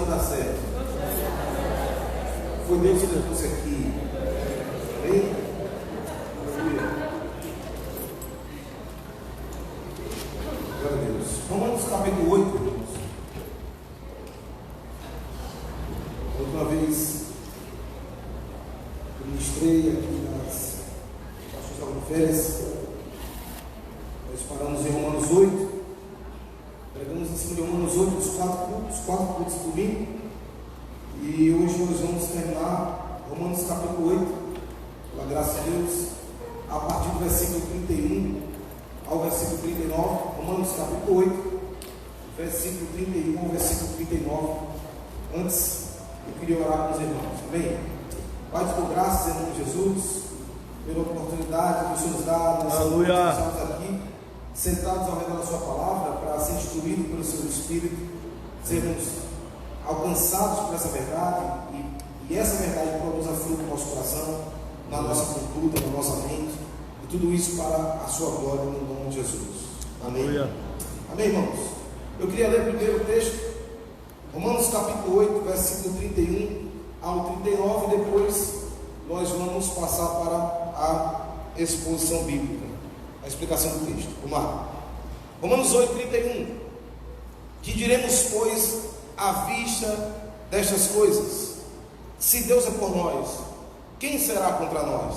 vai dar certo. Foi Deus que trouxe aqui. Amém? Glória a Deus. Romanos capítulo 8, irmãos. Outra vez eu ministrei aqui nas férias. Nós paramos em Romanos 8. Pregamos em cima de Romanos 8, os quatro cultos do domingo. E hoje nós vamos terminar Romanos capítulo 8, pela graça de Deus, a partir do versículo 31 ao versículo 39. Romanos capítulo 8, versículo 31 ao versículo 39. Antes, eu queria orar com os irmãos. Amém? Pai, te dou graças em nome de Jesus, pela oportunidade que o Senhor nos dá nessa noite, estamos aqui, sentados ao redor da sua palavra, para ser instruído pelo seu Espírito, sermos alcançados por essa verdade, e essa verdade produza fruto no nosso coração, na nossa cultura, na nossa mente, e tudo isso para a sua glória, no nome de Jesus. Amém? Amém, irmãos? Eu queria ler primeiro o texto, Romanos capítulo 8, versículo 31 ao 39, e depois nós vamos passar para a exposição bíblica, a explicação do texto. Vamos lá. Romanos 8, 31. Que diremos, pois, à vista destas coisas? Se Deus é por nós, quem será contra nós?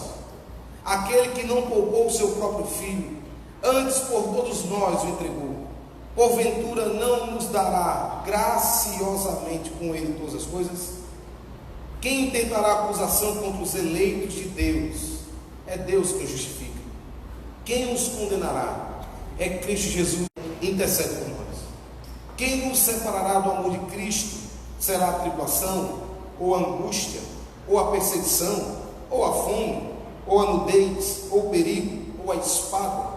Aquele que não poupou o seu próprio filho, antes por todos nós o entregou, porventura não nos dará graciosamente com ele todas as coisas? Quem intentará acusação contra os eleitos de Deus? É Deus que os justifica. Quem os condenará? É Cristo Jesus, intercede por nós. Quem nos separará do amor de Cristo? Será a tribulação, ou a angústia, ou a perseguição, ou a fome, ou a nudez, ou o perigo, ou a espada?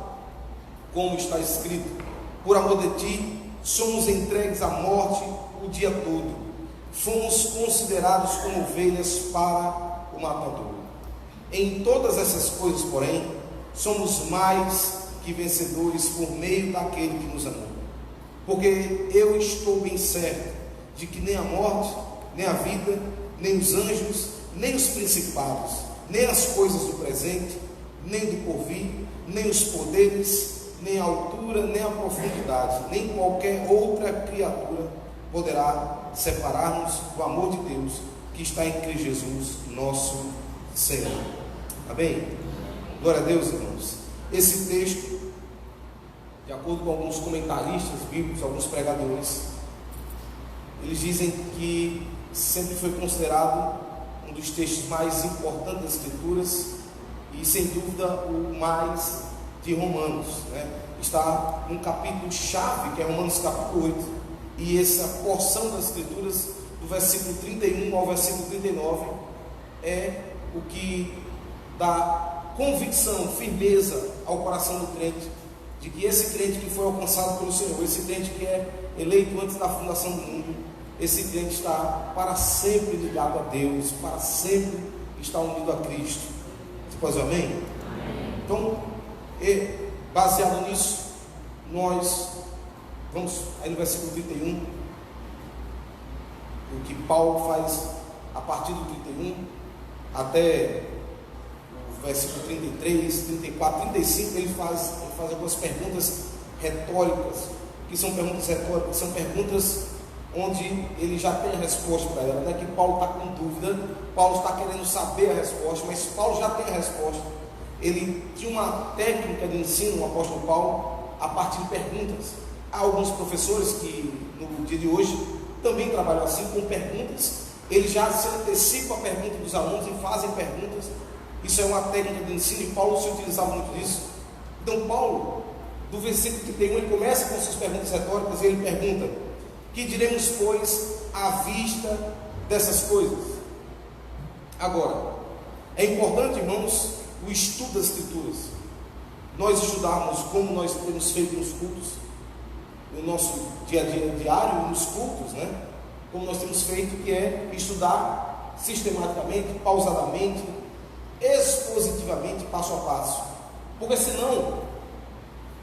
Como está escrito: por amor de ti somos entregues à morte o dia todo, fomos considerados como ovelhas para o matador. Em todas essas coisas, porém, somos mais que vencedores por meio daquele que nos amou. Porque eu estou bem certo de que nem a morte, nem a vida, nem os anjos, nem os principados, nem as coisas do presente, nem do porvir, nem os poderes, nem a altura, nem a profundidade, nem qualquer outra criatura poderá separar-nos do amor de Deus que está em Cristo Jesus, nosso Senhor. Amém? Glória a Deus, irmãos. Esse texto, de acordo com alguns comentaristas bíblicos, alguns pregadores, eles dizem que sempre foi considerado um dos textos mais importantes das Escrituras e, sem dúvida, o mais de Romanos, né? Está num capítulo chave, que é Romanos capítulo 8, e essa porção das Escrituras, do versículo 31 ao versículo 39, é o que dá convicção, firmeza ao coração do crente, de que esse crente que foi alcançado pelo Senhor, esse crente que é eleito antes da fundação do mundo, esse crente está para sempre ligado a Deus, para sempre está unido a Cristo. Você pode dizer amém? Então, baseado nisso, nós vamos aí no versículo 31, o que Paulo faz a partir do 31 até o versículo 33, 34, 35, ele faz algumas perguntas retóricas, que são perguntas retóricas, são perguntas onde ele já tem a resposta para ela. Não é que Paulo está com dúvida, Paulo está querendo saber a resposta, mas Paulo já tem a resposta. Ele tinha uma técnica de ensino, o apóstolo Paulo, a partir de perguntas. Há alguns professores que no dia de hoje também trabalham assim, com perguntas. Eles já se antecipam a pergunta dos alunos e fazem perguntas. Isso é uma técnica de ensino, e Paulo se utilizava muito disso. Então Paulo, do versículo 31, ele começa com suas perguntas retóricas e ele pergunta: que diremos, pois, à vista dessas coisas? Agora, é importante, irmãos, o estudo das Escrituras. Nós estudarmos como nós temos feito nos cultos, no nosso dia a dia diário, nos cultos, né? Como nós temos feito, que é estudar sistematicamente, pausadamente, expositivamente, passo a passo. Porque senão,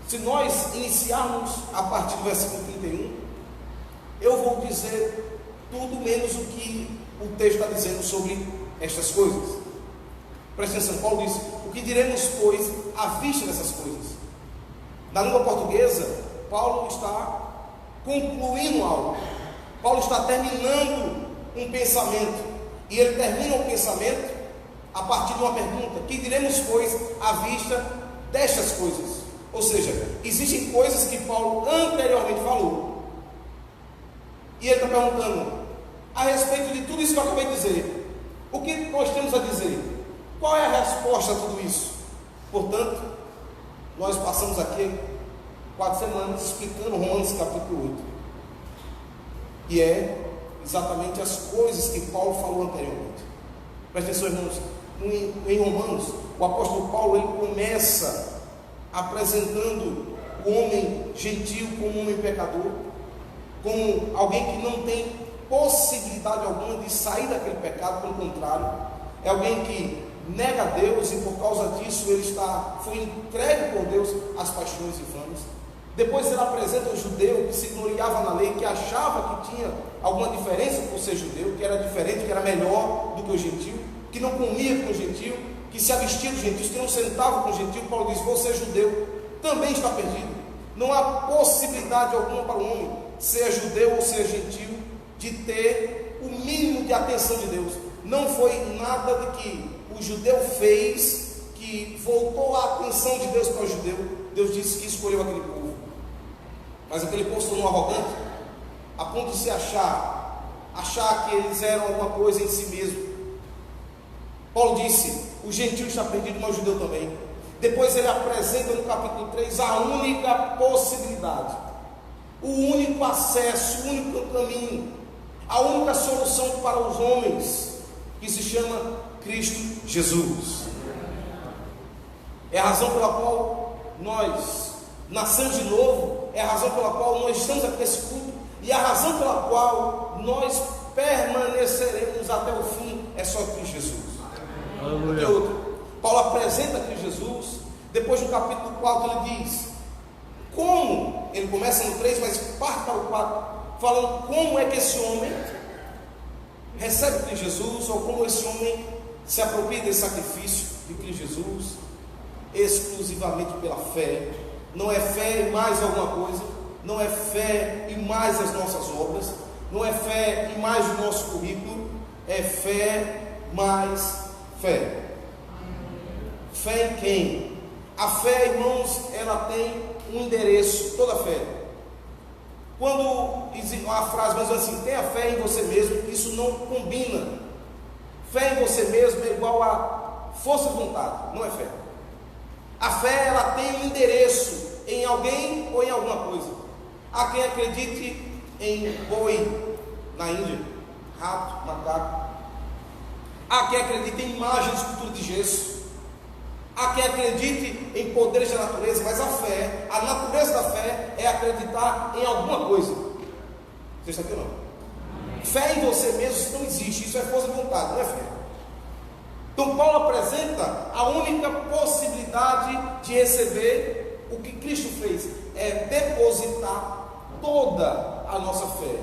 se nós iniciarmos a partir do versículo 31, eu vou dizer tudo menos o que o texto está dizendo sobre estas coisas. Presta atenção, Paulo diz: o que diremos, pois, à vista dessas coisas? Na língua portuguesa, Paulo está concluindo algo. Paulo está terminando um pensamento, e ele termina o pensamento a partir de uma pergunta: que diremos, pois, à vista destas coisas? Ou seja, existem coisas que Paulo anteriormente falou, e ele está perguntando a respeito de tudo isso que eu acabei de dizer. O que nós temos a dizer? Qual é a resposta a tudo isso? Portanto, nós passamos aqui 4 semanas explicando Romanos capítulo 8, e é exatamente as coisas que Paulo falou anteriormente. Presta atenção, irmãos. Em Romanos, o apóstolo Paulo, ele começa apresentando o homem gentil como um homem pecador, como alguém que não tem possibilidade alguma de sair daquele pecado. Pelo contrário, é alguém que nega a Deus, e por causa disso ele foi entregue por Deus às paixões infames. Depois ele apresenta o judeu que se gloriava na lei, que achava que tinha alguma diferença por ser judeu, que era diferente, que era melhor do que o gentil, que não comia com o gentil, que se abstia dos gentios, que não sentava com o gentil. Paulo diz: você judeu também está perdido. Não há possibilidade alguma para o homem, seja judeu ou seja gentil, de ter o mínimo de atenção de Deus. Não foi nada de que o judeu fez que voltou a atenção de Deus para o judeu. Deus disse que escolheu aquele povo, mas aquele povo se tornou arrogante, a ponto de se achar que eles eram alguma coisa em si mesmo. Paulo disse: o gentil está perdido, mas o judeu também. Depois ele apresenta no capítulo 3 a única possibilidade, o único acesso, o único caminho, a única solução para os homens, que se chama Cristo Jesus. É a razão pela qual nós nascemos de novo, é a razão pela qual nós estamos aqui nesse culto, e a razão pela qual nós permaneceremos até o fim é só Cristo Jesus. Aleluia. Paulo apresenta Cristo Jesus. Depois no capítulo 4 ele diz como, ele começa no 3, mas parte para o 4, falando como é que esse homem recebe Cristo Jesus, ou como esse homem se apropria desse sacrifício de Cristo Jesus, exclusivamente pela fé. Não é fé em mais alguma coisa, não é fé em mais as nossas obras, não é fé em mais o nosso currículo, é fé mais fé. Fé em quem? A fé, irmãos, ela tem um endereço, toda fé. Quando a frase mais assim: tenha fé em você mesmo, isso não combina. Fé em você mesmo é igual a força de vontade, não é fé. A fé, ela tem um endereço em alguém ou em alguma coisa. Há quem acredite em boi na Índia, rato, macaco. Há quem acredite em imagem de escultura de gesso. Há quem acredite em poderes da natureza. Mas a fé, a natureza da fé é acreditar em alguma coisa. Você está aqui ou não? Fé em você mesmo, isso não existe. Isso é força de vontade, não é fé. Então Paulo apresenta a única possibilidade de receber o que Cristo fez, é depositar toda a nossa fé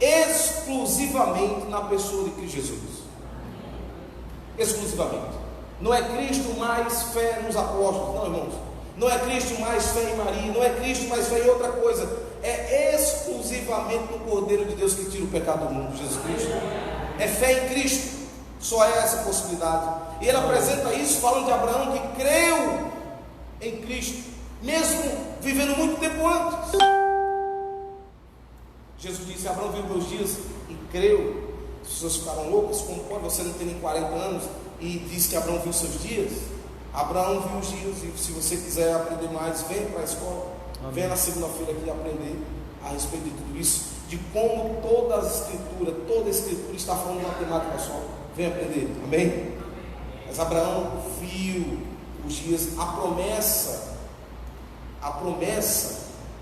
exclusivamente na pessoa de Cristo Jesus. Exclusivamente. Não é Cristo mais fé nos apóstolos, não, irmãos. Não é Cristo mais fé em Maria, não é Cristo mais fé em outra coisa. É exclusivamente no Cordeiro de Deus que tira o pecado do mundo, Jesus Cristo. É fé em Cristo. Só é essa possibilidade. E ele apresenta isso falando de Abraão, que creu em Cristo, mesmo vivendo muito tempo antes. Jesus disse: Abraão viu meus dias e creu. As pessoas ficaram loucas: como pode você não ter nem 40 anos e diz que Abraão viu seus dias? Abraão viu os dias. E se você quiser aprender mais, venha para a escola. Venha na segunda-feira aqui aprender a respeito de tudo isso, de como toda a escritura está falando de uma temática só. Venha aprender, amém? Mas Abraão viu os dias, a promessa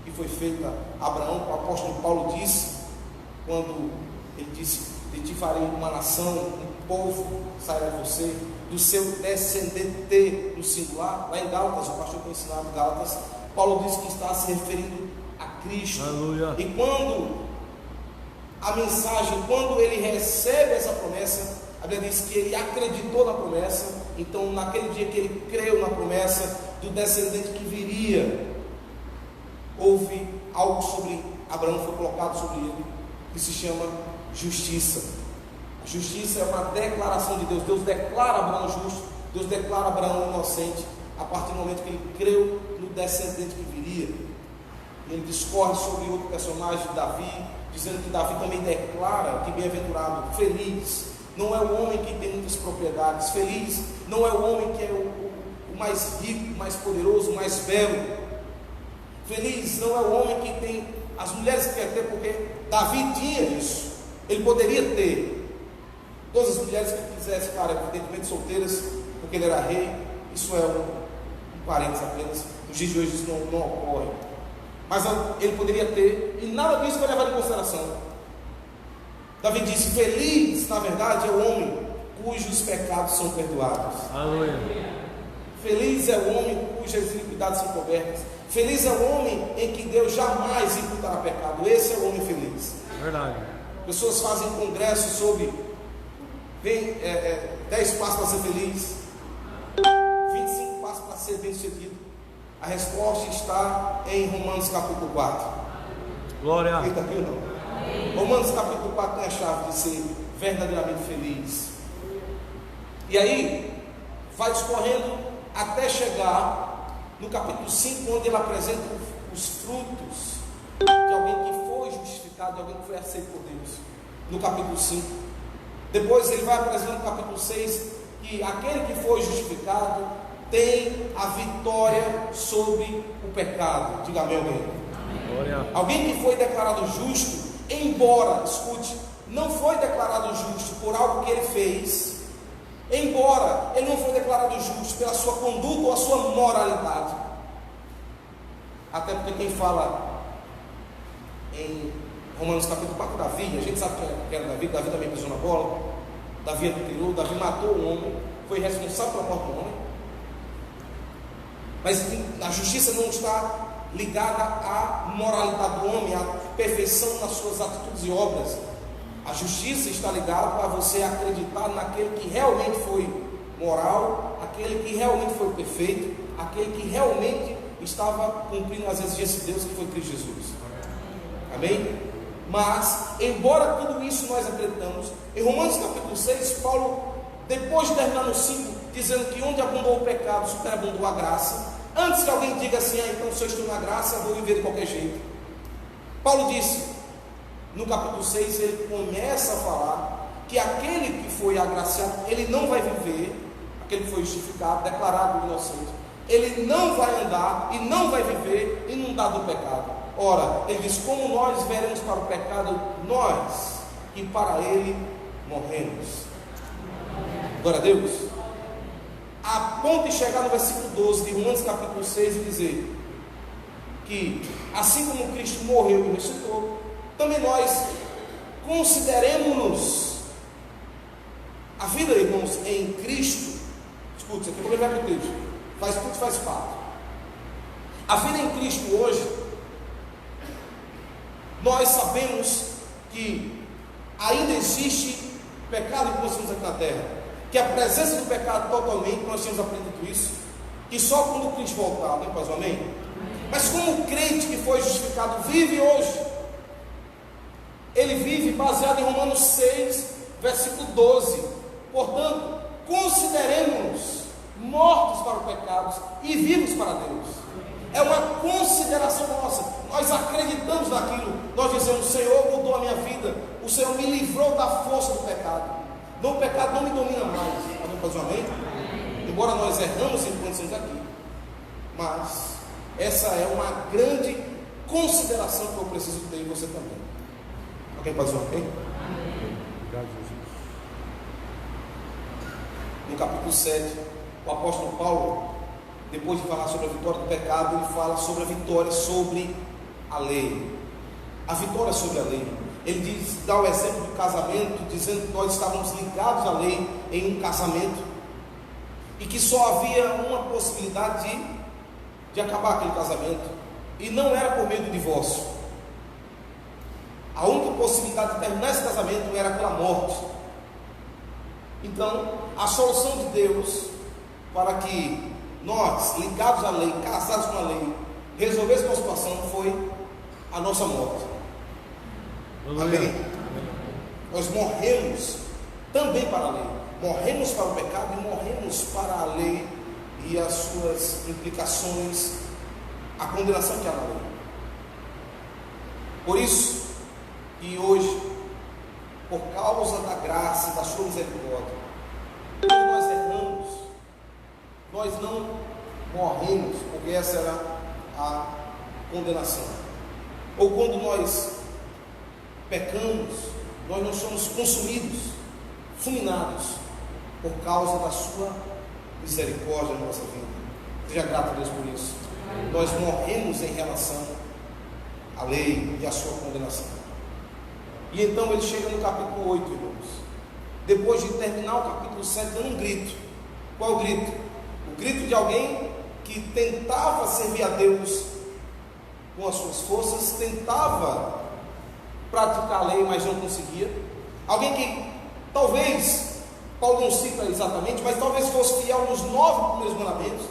que foi feita a Abraão. O apóstolo Paulo disse, quando ele disse: de ti farei uma nação, um povo sairá de você, do seu descendente, no singular. Lá em Gálatas, o pastor que ensinava Gálatas, Paulo disse que está se referindo a Cristo. Aleluia. E quando a mensagem, quando ele recebe essa promessa, a Bíblia diz que ele acreditou na promessa. Então, naquele dia que ele creu na promessa do descendente que viria, houve algo sobre Abraão, foi colocado sobre ele, que se chama justiça. A justiça é uma declaração de Deus. Deus declara Abraão justo, Deus declara Abraão inocente, a partir do momento que ele creu no descendente que viria. E ele discorre sobre outro personagem, Davi, dizendo que Davi também declara que bem-aventurado, feliz, não é o homem que tem muitas propriedades, feliz não é o homem que é o mais rico, mais poderoso, mais belo, feliz não é o homem que tem as mulheres que quer ter, porque Davi tinha isso, ele poderia ter todas as mulheres que quisesse, claro, evidentemente solteiras, porque ele era rei. Isso é um parênteses apenas, nos dias de hoje isso não ocorre, mas ele poderia ter, e nada disso foi levado em consideração. Davi disse: feliz, na verdade, é o homem cujos pecados são perdoados. Aleluia. Feliz é o homem cujas iniquidades são cobertas. Feliz é o homem em que Deus jamais imputará pecado. Esse é o homem feliz. Verdade. Pessoas fazem congressos sobre 10 passos para ser feliz, 25 passos para ser bem-sucedido. A resposta está em Romanos capítulo 4. Glória. Quem está aqui ou não? Romanos capítulo 4 tem a chave de ser verdadeiramente feliz. E aí vai discorrendo até chegar no capítulo 5, onde ele apresenta os frutos de alguém que foi justificado, de alguém que foi aceito por Deus. No capítulo 5. Depois ele vai apresentar no capítulo 6 que aquele que foi justificado tem a vitória sobre o pecado. Diga amém, alguém. Alguém que foi declarado justo, embora, escute, não foi declarado justo por algo que ele fez, embora ele não foi declarado justo pela sua conduta ou a sua moralidade, até porque quem fala em Romanos capítulo 4, Davi, a gente sabe que era Davi também pisou na bola, Davi adulterou, Davi matou um homem, foi responsável pela morte do homem, mas a justiça não está ligada à moralidade do homem, à perfeição nas suas atitudes e obras. A justiça está ligada a você acreditar naquele que realmente foi moral, aquele que realmente foi perfeito, aquele que realmente estava cumprindo as exigências de Deus, que foi Cristo Jesus. Amém? Mas, embora tudo isso nós acreditamos, em Romanos capítulo 6, Paulo, depois de terminar no 5, dizendo que onde abundou o pecado, superabundou a graça. Antes que alguém diga assim: então se eu estou na graça, vou viver de qualquer jeito. Paulo disse, no capítulo 6, ele começa a falar que aquele que foi agraciado, ele não vai viver, aquele que foi justificado, declarado inocente, ele não vai andar e não vai viver inundado do pecado. Ora, ele diz: como nós veremos para o pecado, nós, e para ele morremos. Glória a Deus. A ponto de chegar no versículo 12 de Romanos capítulo 6 e dizer que assim como Cristo morreu e ressuscitou, também nós consideremos-nos a vida, irmãos, em Cristo. Escute, isso aqui eu vou levar para o texto, tudo faz parte. A vida em Cristo hoje, nós sabemos que ainda existe pecado que nós temos aqui na terra, que a presença do pecado totalmente, nós temos aprendido isso, que só quando Cristo voltar, não é, paz, amém? Mas como o crente que foi justificado vive hoje, ele vive baseado em Romanos 6, versículo 12. Portanto, consideremos-nos mortos para o pecado e vivos para Deus. É uma consideração nossa. Nós acreditamos naquilo, nós dizemos: o Senhor mudou a minha vida, o Senhor me livrou da força do pecado. Não, o pecado não me domina mais. Amém? Embora nós erramos enquanto estamos aqui, mas essa é uma grande consideração que eu preciso ter em você também. Alguém pode dizer ok? Obrigado, Jesus. No capítulo 7, o apóstolo Paulo, depois de falar sobre a vitória do pecado, ele fala sobre a vitória sobre a lei. A vitória sobre a lei. Ele dá o exemplo do casamento, dizendo que nós estávamos ligados à lei em um casamento, e que só havia uma possibilidade de acabar aquele casamento, e não era por meio do divórcio. A única possibilidade de terminar esse casamento era pela morte. Então, a solução de Deus para que nós, ligados à lei, casados com a lei, resolvêssemos a situação foi a nossa morte. Amém? Nós morremos também para a lei. Morremos para o pecado e morremos para a lei e as suas implicações, a condenação que há na lei. Por isso que hoje, por causa da graça e da sua misericórdia, quando nós erramos, nós não morremos, porque essa era a condenação. Ou quando nós pecamos, nós não somos consumidos, fulminados, por causa da sua misericórdia na nossa vida. Seja grato a Deus por isso. Nós morremos em relação à lei e à sua condenação. E então ele chega no capítulo 8, irmãos. Depois de terminar o capítulo 7, dando um grito. Qual o grito? O grito de alguém que tentava servir a Deus com as suas forças, tentava praticar a lei, mas não conseguia. Alguém que talvez, Paulo não cita exatamente, mas talvez fosse fiel nos 9 primeiros mandamentos,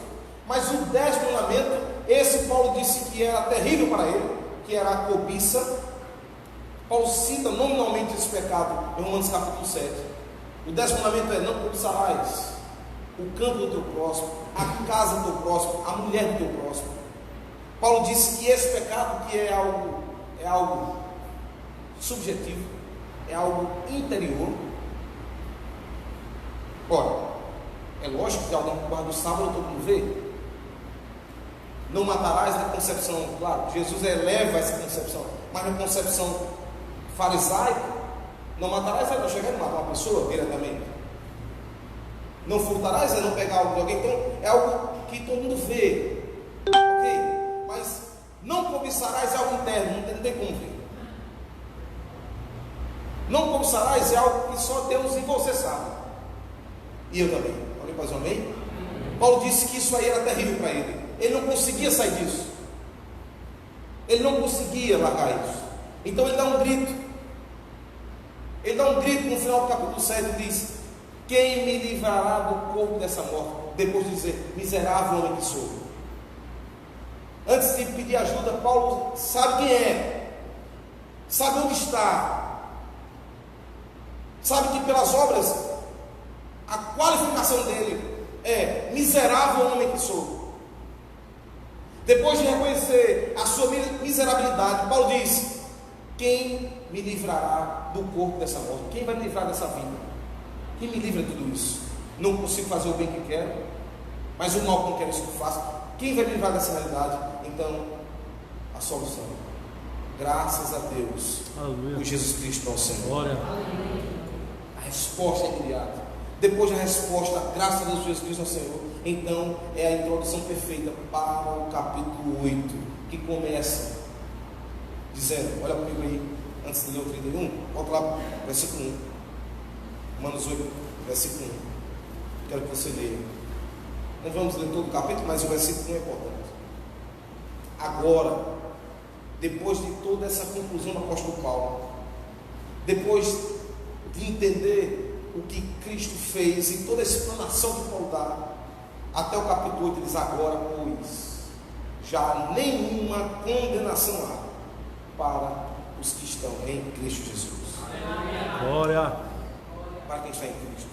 mas o 10º mandamento, esse Paulo disse que era terrível para ele, que era a cobiça. Paulo cita nominalmente esse pecado em Romanos capítulo 7. O 10º mandamento é: não cobiçarás o campo do teu próximo, a casa do teu próximo, a mulher do teu próximo. Paulo disse que esse pecado, que é algo subjetivo, é algo interior. Ora, é lógico que alguém que guarda o sábado todo mundo vê. Não matarás na concepção, claro, Jesus eleva essa concepção, mas na concepção farisaica, não matarás é não chegar e matar uma pessoa diretamente. Não furtarás é não pegar algo de alguém. Então é algo que todo mundo vê, ok? Mas não cobiçarás é algo interno, não tem como ver. Não cobiçarás é algo que só Deus e você sabe, e eu também. Olha para o amém? Paulo disse que isso aí era terrível para ele. Ele não conseguia sair disso. Ele não conseguia largar isso. Então ele dá um grito. Ele dá um grito no final do capítulo 7 e diz: quem me livrará do corpo dessa morte? Depois de dizer: miserável homem que sou. Antes de pedir ajuda, Paulo sabe quem é, sabe onde está, sabe que pelas obras a qualificação dele é miserável homem que sou. Depois de reconhecer a sua miserabilidade, Paulo diz: quem me livrará do corpo dessa morte? Quem vai me livrar dessa vida? Quem me livra de tudo isso? Não consigo fazer o bem que quero, mas o mal que não quero, isso que eu faço. Quem vai me livrar dessa realidade? Então, a solução, graças a Deus, por Jesus Cristo nosso Senhor. Glória. A resposta é imediata. Depois da resposta, graças a Deus por Jesus Cristo nosso Senhor, então é a introdução perfeita para o capítulo 8, que começa dizendo, olha comigo aí, antes de ler o 31, volta lá, versículo 1, Romanos 8, versículo 1, quero que você leia. Não vamos ler todo o capítulo, mas o versículo 1 é importante. Agora, depois de toda essa conclusão do apóstolo Paulo, depois de entender o que Cristo fez e toda a explanação que Paulo dá, até o capítulo 8 ele diz: agora, pois, já nenhuma condenação há para os que estão em Cristo Jesus. Glória! Para quem está em Cristo.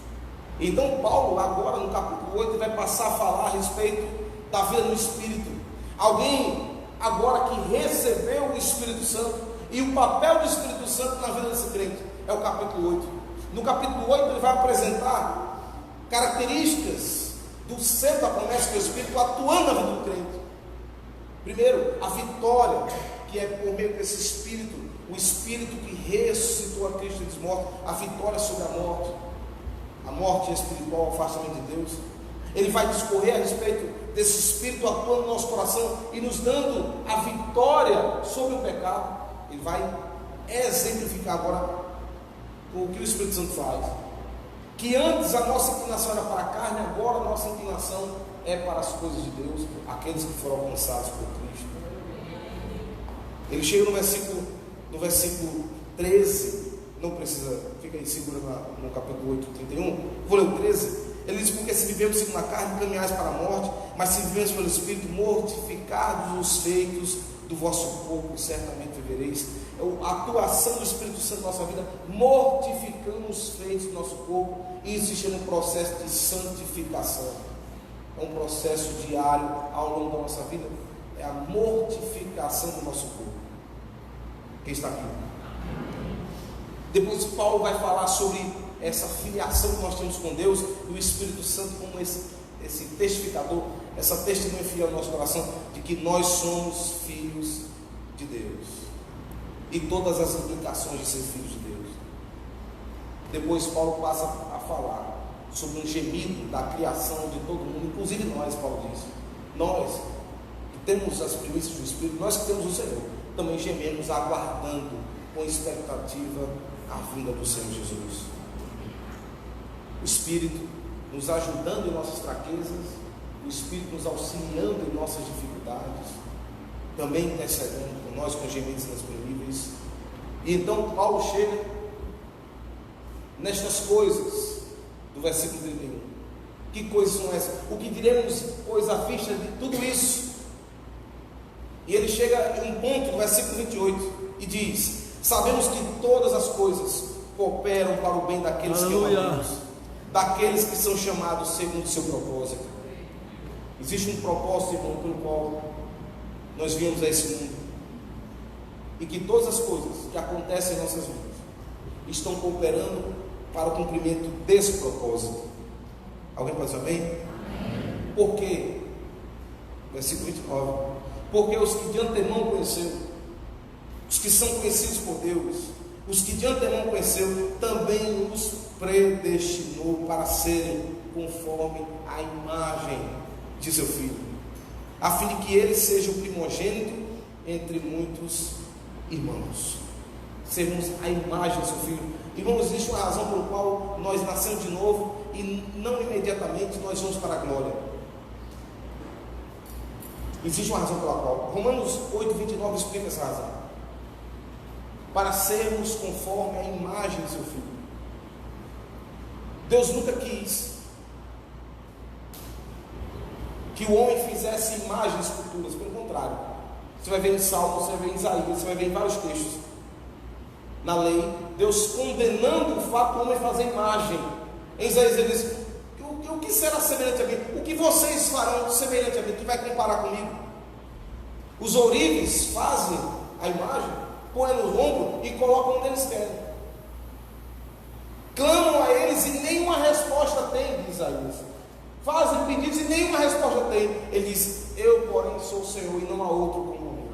Então Paulo, agora no capítulo 8, vai passar a falar a respeito da vida no Espírito. Alguém agora que recebeu o Espírito Santo, e o papel do Espírito Santo na vida desse crente é o capítulo 8. No capítulo 8 ele vai apresentar características do centro da promessa do Espírito atuando na vida do crente. Primeiro, a vitória, que é por meio desse Espírito, o Espírito que ressuscitou a Cristo dos mortos, a vitória sobre a morte espiritual, o afastamento de Deus. Ele vai discorrer a respeito desse Espírito atuando no nosso coração e nos dando a vitória sobre o pecado. Ele vai exemplificar agora o que o Espírito Santo faz. Que antes a nossa inclinação era para a carne, agora a nossa inclinação é para as coisas de Deus, aqueles que foram alcançados por Cristo. Ele chega no versículo 13, não precisa, fica aí, segura no capítulo 8, 31, vou ler o 13. Ele diz: porque se vivemos segundo a carne, caminhais para a morte, mas se vivemos pelo Espírito, mortificados os feitos do vosso corpo, certamente vivereis. A atuação do Espírito Santo na nossa vida, mortificando os feitos do nosso corpo. Isso se chama um processo de santificação. É um processo diário ao longo da nossa vida. É a mortificação do nosso corpo. Quem está aqui? Depois Paulo vai falar sobre essa filiação que nós temos com Deus e o Espírito Santo como esse testificador, essa testemunha fiel no nosso coração de que nós somos filhos de Deus e todas as implicações de ser filhos de Deus. Depois Paulo passa a falar sobre um gemido da criação de todo mundo, inclusive nós. Paulo diz: nós que temos as primícias do Espírito, nós que temos o Senhor, também gememos aguardando com expectativa a vinda do Senhor Jesus. O Espírito nos ajudando em nossas fraquezas, o Espírito nos auxiliando em nossas dificuldades, também intercedendo por nós com gemidos inexprimíveis. E então Paulo chega nestas coisas do versículo 31. Que coisas são essas? O que diremos, pois, à vista de tudo isso? E ele chega em um ponto, no versículo 28, e diz: sabemos que todas as coisas cooperam para o bem daqueles que amam a Deus, daqueles que são chamados segundo o seu propósito. Existe um propósito, irmão, pelo qual nós viemos a esse mundo, e que todas as coisas que acontecem em nossas vidas estão cooperando para o cumprimento desse propósito. Alguém pode dizer amém? Por quê? Versículo 29. Porque os que de antemão conheceu, os que são conhecidos por Deus, os que de antemão conheceu, também os predestinou para serem conforme a imagem de seu Filho, a fim de que ele seja o primogênito entre muitos irmãos. Sermos a imagem do seu Filho. Irmãos, existe uma razão pela qual nós nascemos de novo e não imediatamente nós vamos para a glória. Existe uma razão pela qual Romanos 8, 29 explica essa razão: para sermos conforme a imagem do seu Filho. Deus nunca quis que o homem fizesse imagens futuras, pelo contrário. Você vai ver em Salmos, você vai ver em Isaías, você vai ver em vários textos na lei, Deus condenando o fato do homem fazer imagem. Em Isaías ele diz: o que será semelhante a mim? O que vocês farão semelhante a mim? Que vai comparar comigo? Os ourives fazem a imagem, põem no ombro e colocam onde eles querem. Clamam a eles e nenhuma resposta tem, diz Isaías. Fazem pedidos e nenhuma resposta tem. Ele diz: eu, porém, sou o Senhor e não há outro como eu.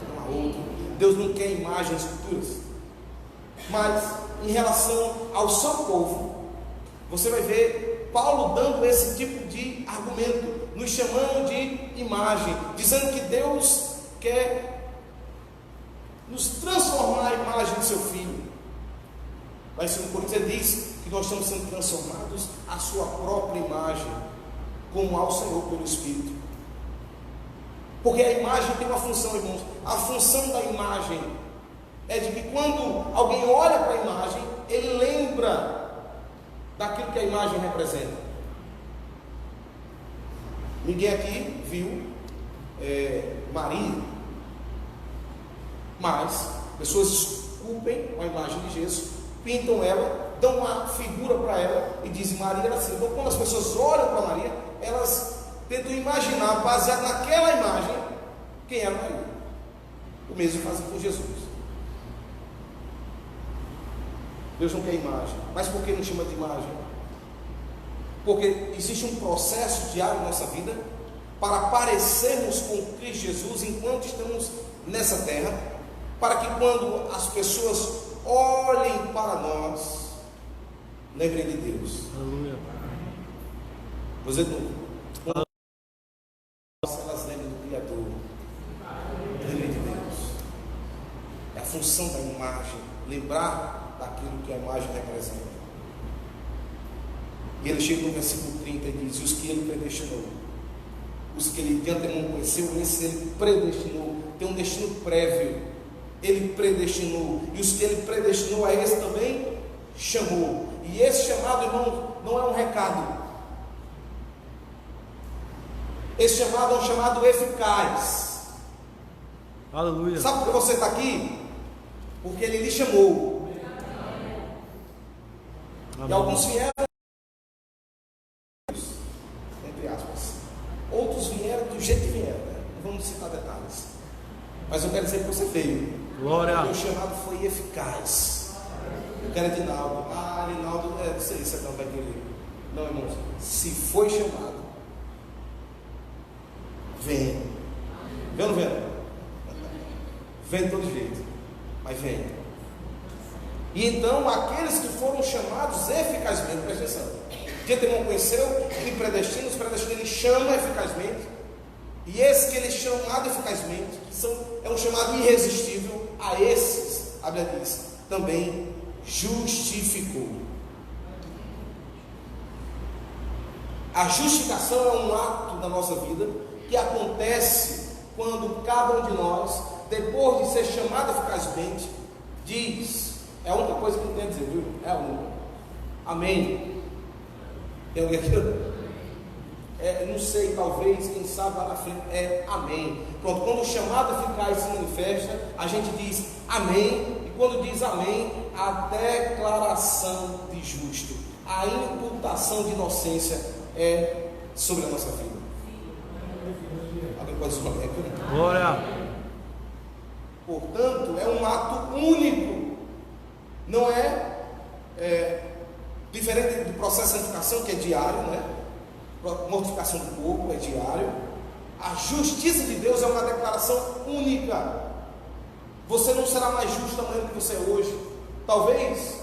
Não há outro. Deus não quer imagens futuras. Mas em relação ao seu povo, você vai ver Paulo dando esse tipo de argumento, nos chamando de imagem, dizendo que Deus quer nos transformar à imagem do seu Filho. Mas em Coríntios ele diz que nós estamos sendo transformados à sua própria imagem, como ao Senhor pelo Espírito. Porque a imagem tem uma função, irmãos. A função da imagem é de que quando alguém olha para a imagem, ele lembra daquilo que a imagem representa. Ninguém aqui viu Maria, mas pessoas esculpem a imagem de Jesus, pintam ela, dão uma figura para ela e dizem Maria era assim. Então quando as pessoas olham para Maria, elas tentam imaginar, baseado naquela imagem, quem era Maria. O mesmo fazem com Jesus. Deus não quer imagem. Mas por que não chama de imagem? Porque existe um processo diário na nossa vida para parecermos com Cristo Jesus enquanto estamos nessa terra, para que quando as pessoas olhem para nós, lembrem de Deus. Aleluia. Vou dizer de novo. Quando elas lembrem do Criador, lembrem de Deus. É a função da imagem, lembrar daquilo que a imagem representa. E ele chega no versículo 30 e diz: os que ele predestinou, os que ele de antemão conheceu, esse ele predestinou, tem um destino prévio. Ele predestinou, e os que Ele predestinou a esse também chamou. E esse chamado, irmão, não é um recado. Esse chamado é um chamado eficaz. Aleluia. Sabe por que você está aqui? Porque Ele lhe chamou. Amém. E alguns vieram, entre aspas, outros vieram do jeito que vieram, né? Não vamos citar detalhes, mas eu quero dizer que você veio. Glória. O chamado foi eficaz. Eu quero Edinaldo. Edinaldo, não sei se não vai querer. Não, irmãos, se foi chamado, vem. Vem ou não vem? Vem de todo jeito, mas vem. E então, aqueles que foram chamados eficazmente, presta atenção. Quem tem não conheceu, ele predestina, os predestinos ele chama eficazmente. E esse que ele chamado eficazmente, é um chamado irresistível, a esses, a Bíblia diz, também justificou. A justificação é um ato da nossa vida que acontece quando cada um de nós, depois de ser chamado eficazmente, diz, é a única coisa que eu tenho a dizer, viu? É a única. Amém. Tem alguém aqui? Não sei, talvez, quem sabe lá na frente, amém. Pronto, quando o chamado eficaz se manifesta, a gente diz amém, e quando diz amém, a declaração de justo, a imputação de inocência é sobre a nossa vida. Alguém pode dizer amém? Glória. Portanto, é um ato único, não é diferente do processo de santificação, que é diário, né? Mortificação do corpo é diário. A justiça de Deus é uma declaração única. Você não será mais justo amanhã do que você é hoje. Talvez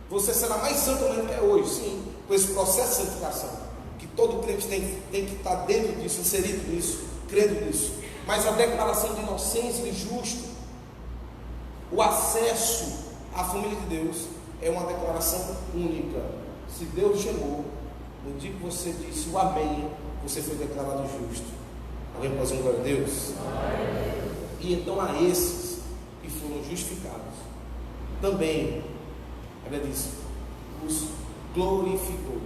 você será mais santo amanhã do que é hoje, sim, com esse processo de santificação, que todo crente tem que estar dentro disso, inserido nisso, crendo nisso. Mas a declaração de inocência e justo, o acesso à família de Deus, é uma declaração única. Se Deus chamou, no dia que você disse o amém, você foi declarado justo. Alguém pode dizer glória a Deus? E então a esses que foram justificados, também, a Bíblia diz, os glorificou.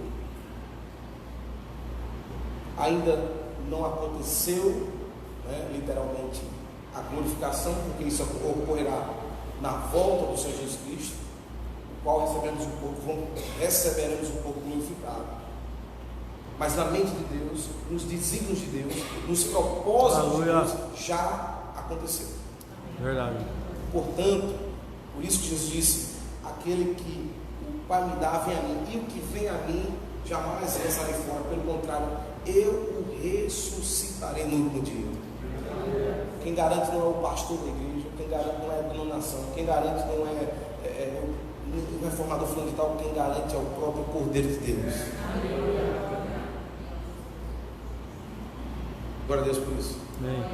Ainda não aconteceu, né, literalmente, a glorificação, porque isso ocorrerá na volta do Senhor Jesus Cristo, o qual receberemos um pouco glorificado. Mas na mente de Deus, nos desígnios de Deus, nos propósitos de Deus, já aconteceu. Verdade. Portanto, por isso que Jesus disse: aquele que o Pai me dá, vem a mim, e o que vem a mim, jamais lançarei fora. Pelo contrário, eu o ressuscitarei no último dia. Quem garante não é o pastor da igreja, quem garante não é a denominação, quem garante não é formador fulano de tal, quem garante é o próprio Cordeiro de Deus. Glória a Deus por isso. Amém.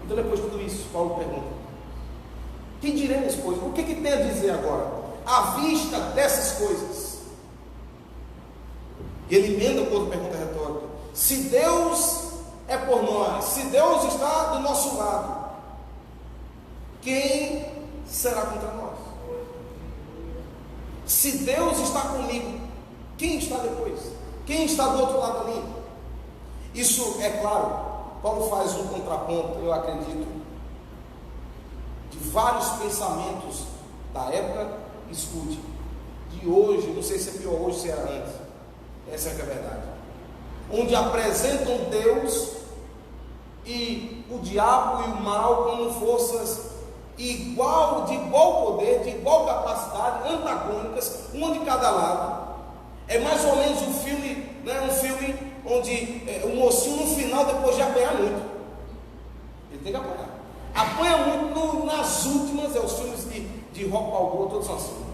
Então, depois de tudo isso, Paulo pergunta: que diremos, pois? O que tem a dizer agora? À vista dessas coisas. E ele emenda com outra pergunta retórica: se Deus é por nós, se Deus está do nosso lado, quem será contra nós? Se Deus está comigo, quem está depois? Quem está do outro lado ali? Isso é claro. Paulo faz um contraponto, eu acredito, de vários pensamentos da época. Escute, de hoje, não sei se é pior hoje, se era antes, essa é a verdade, onde apresentam Deus e o diabo e o mal como forças de igual poder, de igual capacidade, antagônicas, uma de cada lado. É mais ou menos um filme, né, onde o mocinho no final, depois de apanhar muito, ele tem que apanhar, apanha muito nas últimas, os filmes de Rock Balboa, todos são assim.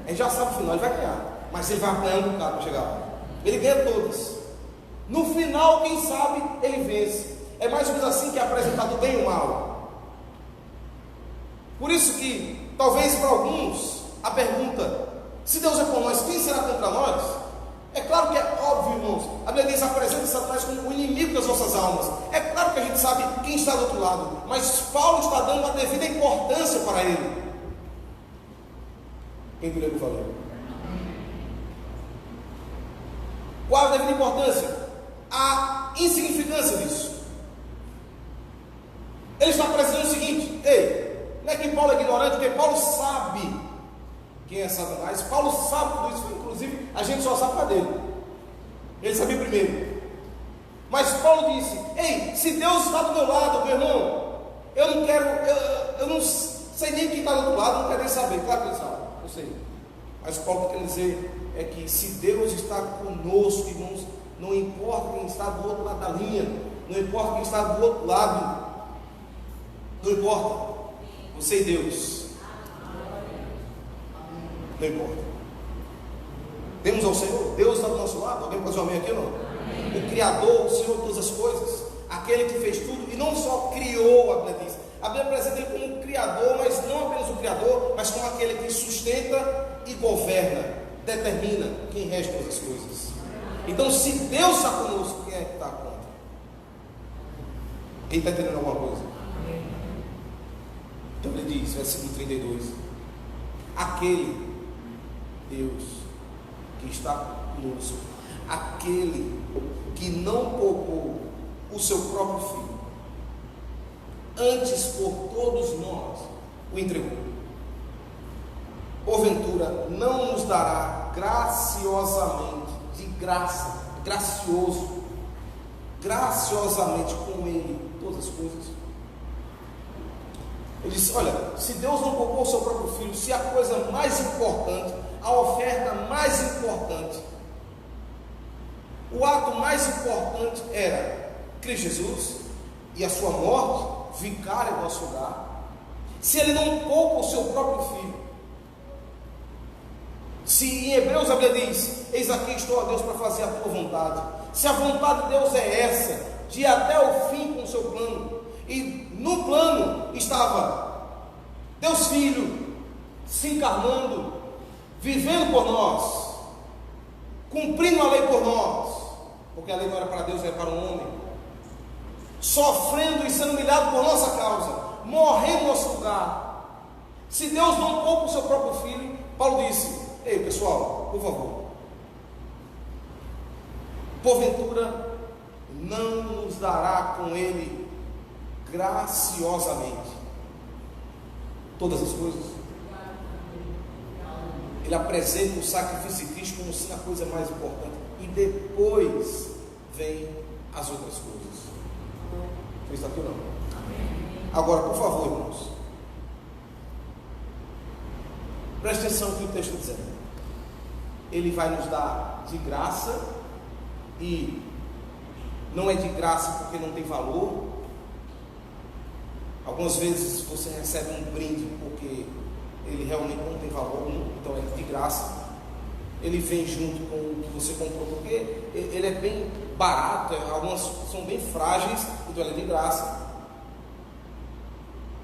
A gente já sabe o final, ele vai ganhar, mas ele vai apanhando o cara para chegar lá. Ele ganha todas. No final, quem sabe, ele vence. É mais ou menos assim que é apresentado o bem e o mal. Por isso que, talvez para alguns, a pergunta: se Deus é por nós, quem será contra nós? É claro que é óbvio, irmãos. A Bíblia diz: apresenta Satanás como o inimigo das nossas almas. É claro que a gente sabe quem está do outro lado, mas Paulo está dando a devida importância para ele. Quem diria que valeu? Qual a devida importância? A insignificância disso. Ele está apresentando o seguinte: ei, não é que Paulo é ignorante, porque Paulo sabe quem é Satanás. Paulo sabe tudo isso, inclusive a gente só sabe para dele. Ele sabia primeiro. Mas Paulo disse: ei, se Deus está do meu lado, meu irmão, eu não quero, eu não sei nem quem está do outro lado, não quero nem saber. Claro que ele sabe, eu sei. Mas Paulo está querendo dizer é que se Deus está conosco, irmãos, não importa quem está do outro lado da linha, não importa quem está do outro lado, não importa, você e Deus, não importa. Temos ao Senhor, Deus está do nosso lado. Alguém pode dizer amém aqui ou não? Amém. O Criador, o Senhor de todas as coisas, aquele que fez tudo, e não só criou, a Bíblia diz. A Bíblia apresenta ele como um Criador, mas não apenas o Criador, mas como aquele que sustenta e governa, determina quem rege todas as coisas. Então, se Deus está conosco, quem é que está contra? Quem está entendendo alguma coisa? Então ele diz, versículo 32: aquele Deus que está conosco, aquele que não poupou o seu próprio filho, antes por todos nós o entregou, porventura não nos dará graciosamente, de graça, gracioso, graciosamente com ele todas as coisas? Ele disse: olha, se Deus não poupou o seu próprio filho, se a coisa mais importante, a oferta mais importante, o ato mais importante era Cristo Jesus e a sua morte, vicária em nosso lugar, se ele não poupa o seu próprio filho, se em Hebreus a Bíblia diz: eis aqui estou, a Deus, para fazer a tua vontade, se a vontade de Deus é essa, de ir até o fim com o seu plano, e no plano estava Deus Filho se encarnando, vivendo por nós, cumprindo a lei por nós, porque a lei não era para Deus, era para o homem, sofrendo e sendo humilhado por nossa causa, morrendo no nosso lugar. Se Deus não poupa o seu próprio filho, Paulo disse: ei pessoal, por favor, porventura não nos dará com ele graciosamente todas as coisas? Ele apresenta o sacrifício de Cristo como sendo a coisa mais importante, e depois vem as outras coisas. Está aqui ou não? Agora, por favor, irmãos, preste atenção no que o texto está dizendo. Ele vai nos dar de graça, e não é de graça porque não tem valor. Algumas vezes você recebe um brinde porque ele realmente não tem valor, então é de graça. Ele vem junto com o que você comprou, porque ele é bem barato, algumas são bem frágeis, então ele é de graça.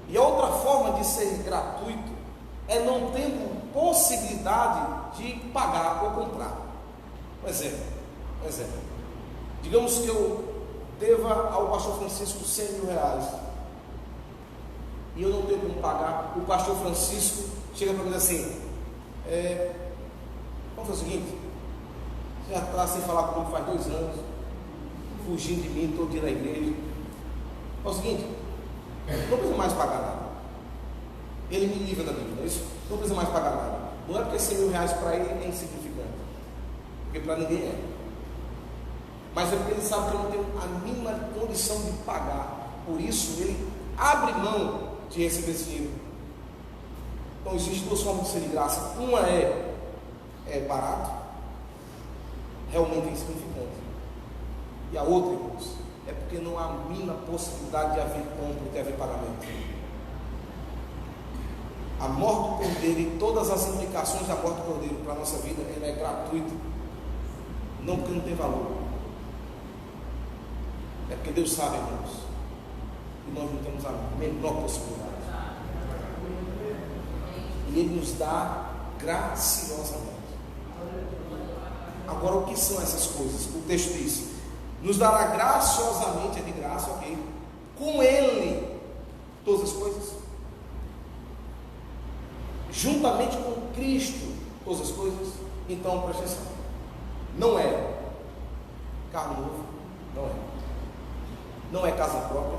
E a outra forma de ser gratuito é não tendo possibilidade de pagar ou comprar. Por exemplo, digamos que eu deva ao pastor Francisco 100 mil reais, e eu não tenho como pagar. O pastor Francisco chega para mim e diz assim: vamos fazer o seguinte, você já está sem falar comigo faz 2 anos, fugindo de mim, todo dia na igreja. É o seguinte, não precisa mais pagar nada. Ele me livra da dívida, isso? Não precisa mais pagar nada. Não é porque 100 mil reais para ele é insignificante, porque para ninguém é, mas é porque ele sabe que eu não tenho a mínima condição de pagar. Por isso ele abre mão de receber esse dinheiro. Então existem 2 formas de ser de graça. Uma é barato, realmente insignificante, e a outra, irmãos, é porque não há a mínima possibilidade de haver compra, de haver pagamento. A morte do Cordeiro e todas as implicações da morte do Cordeiro para a nossa vida, ela é gratuita, não porque não tem valor, é porque Deus sabe, irmãos, e nós não temos a menor possibilidade, e Ele nos dá graciosamente. Agora, o que são essas coisas? O texto diz: nos dará graciosamente, é de graça, ok? Com Ele, todas as coisas. Juntamente com Cristo, todas as coisas. Então, presta atenção. Não é carro novo, não é. Não é casa própria,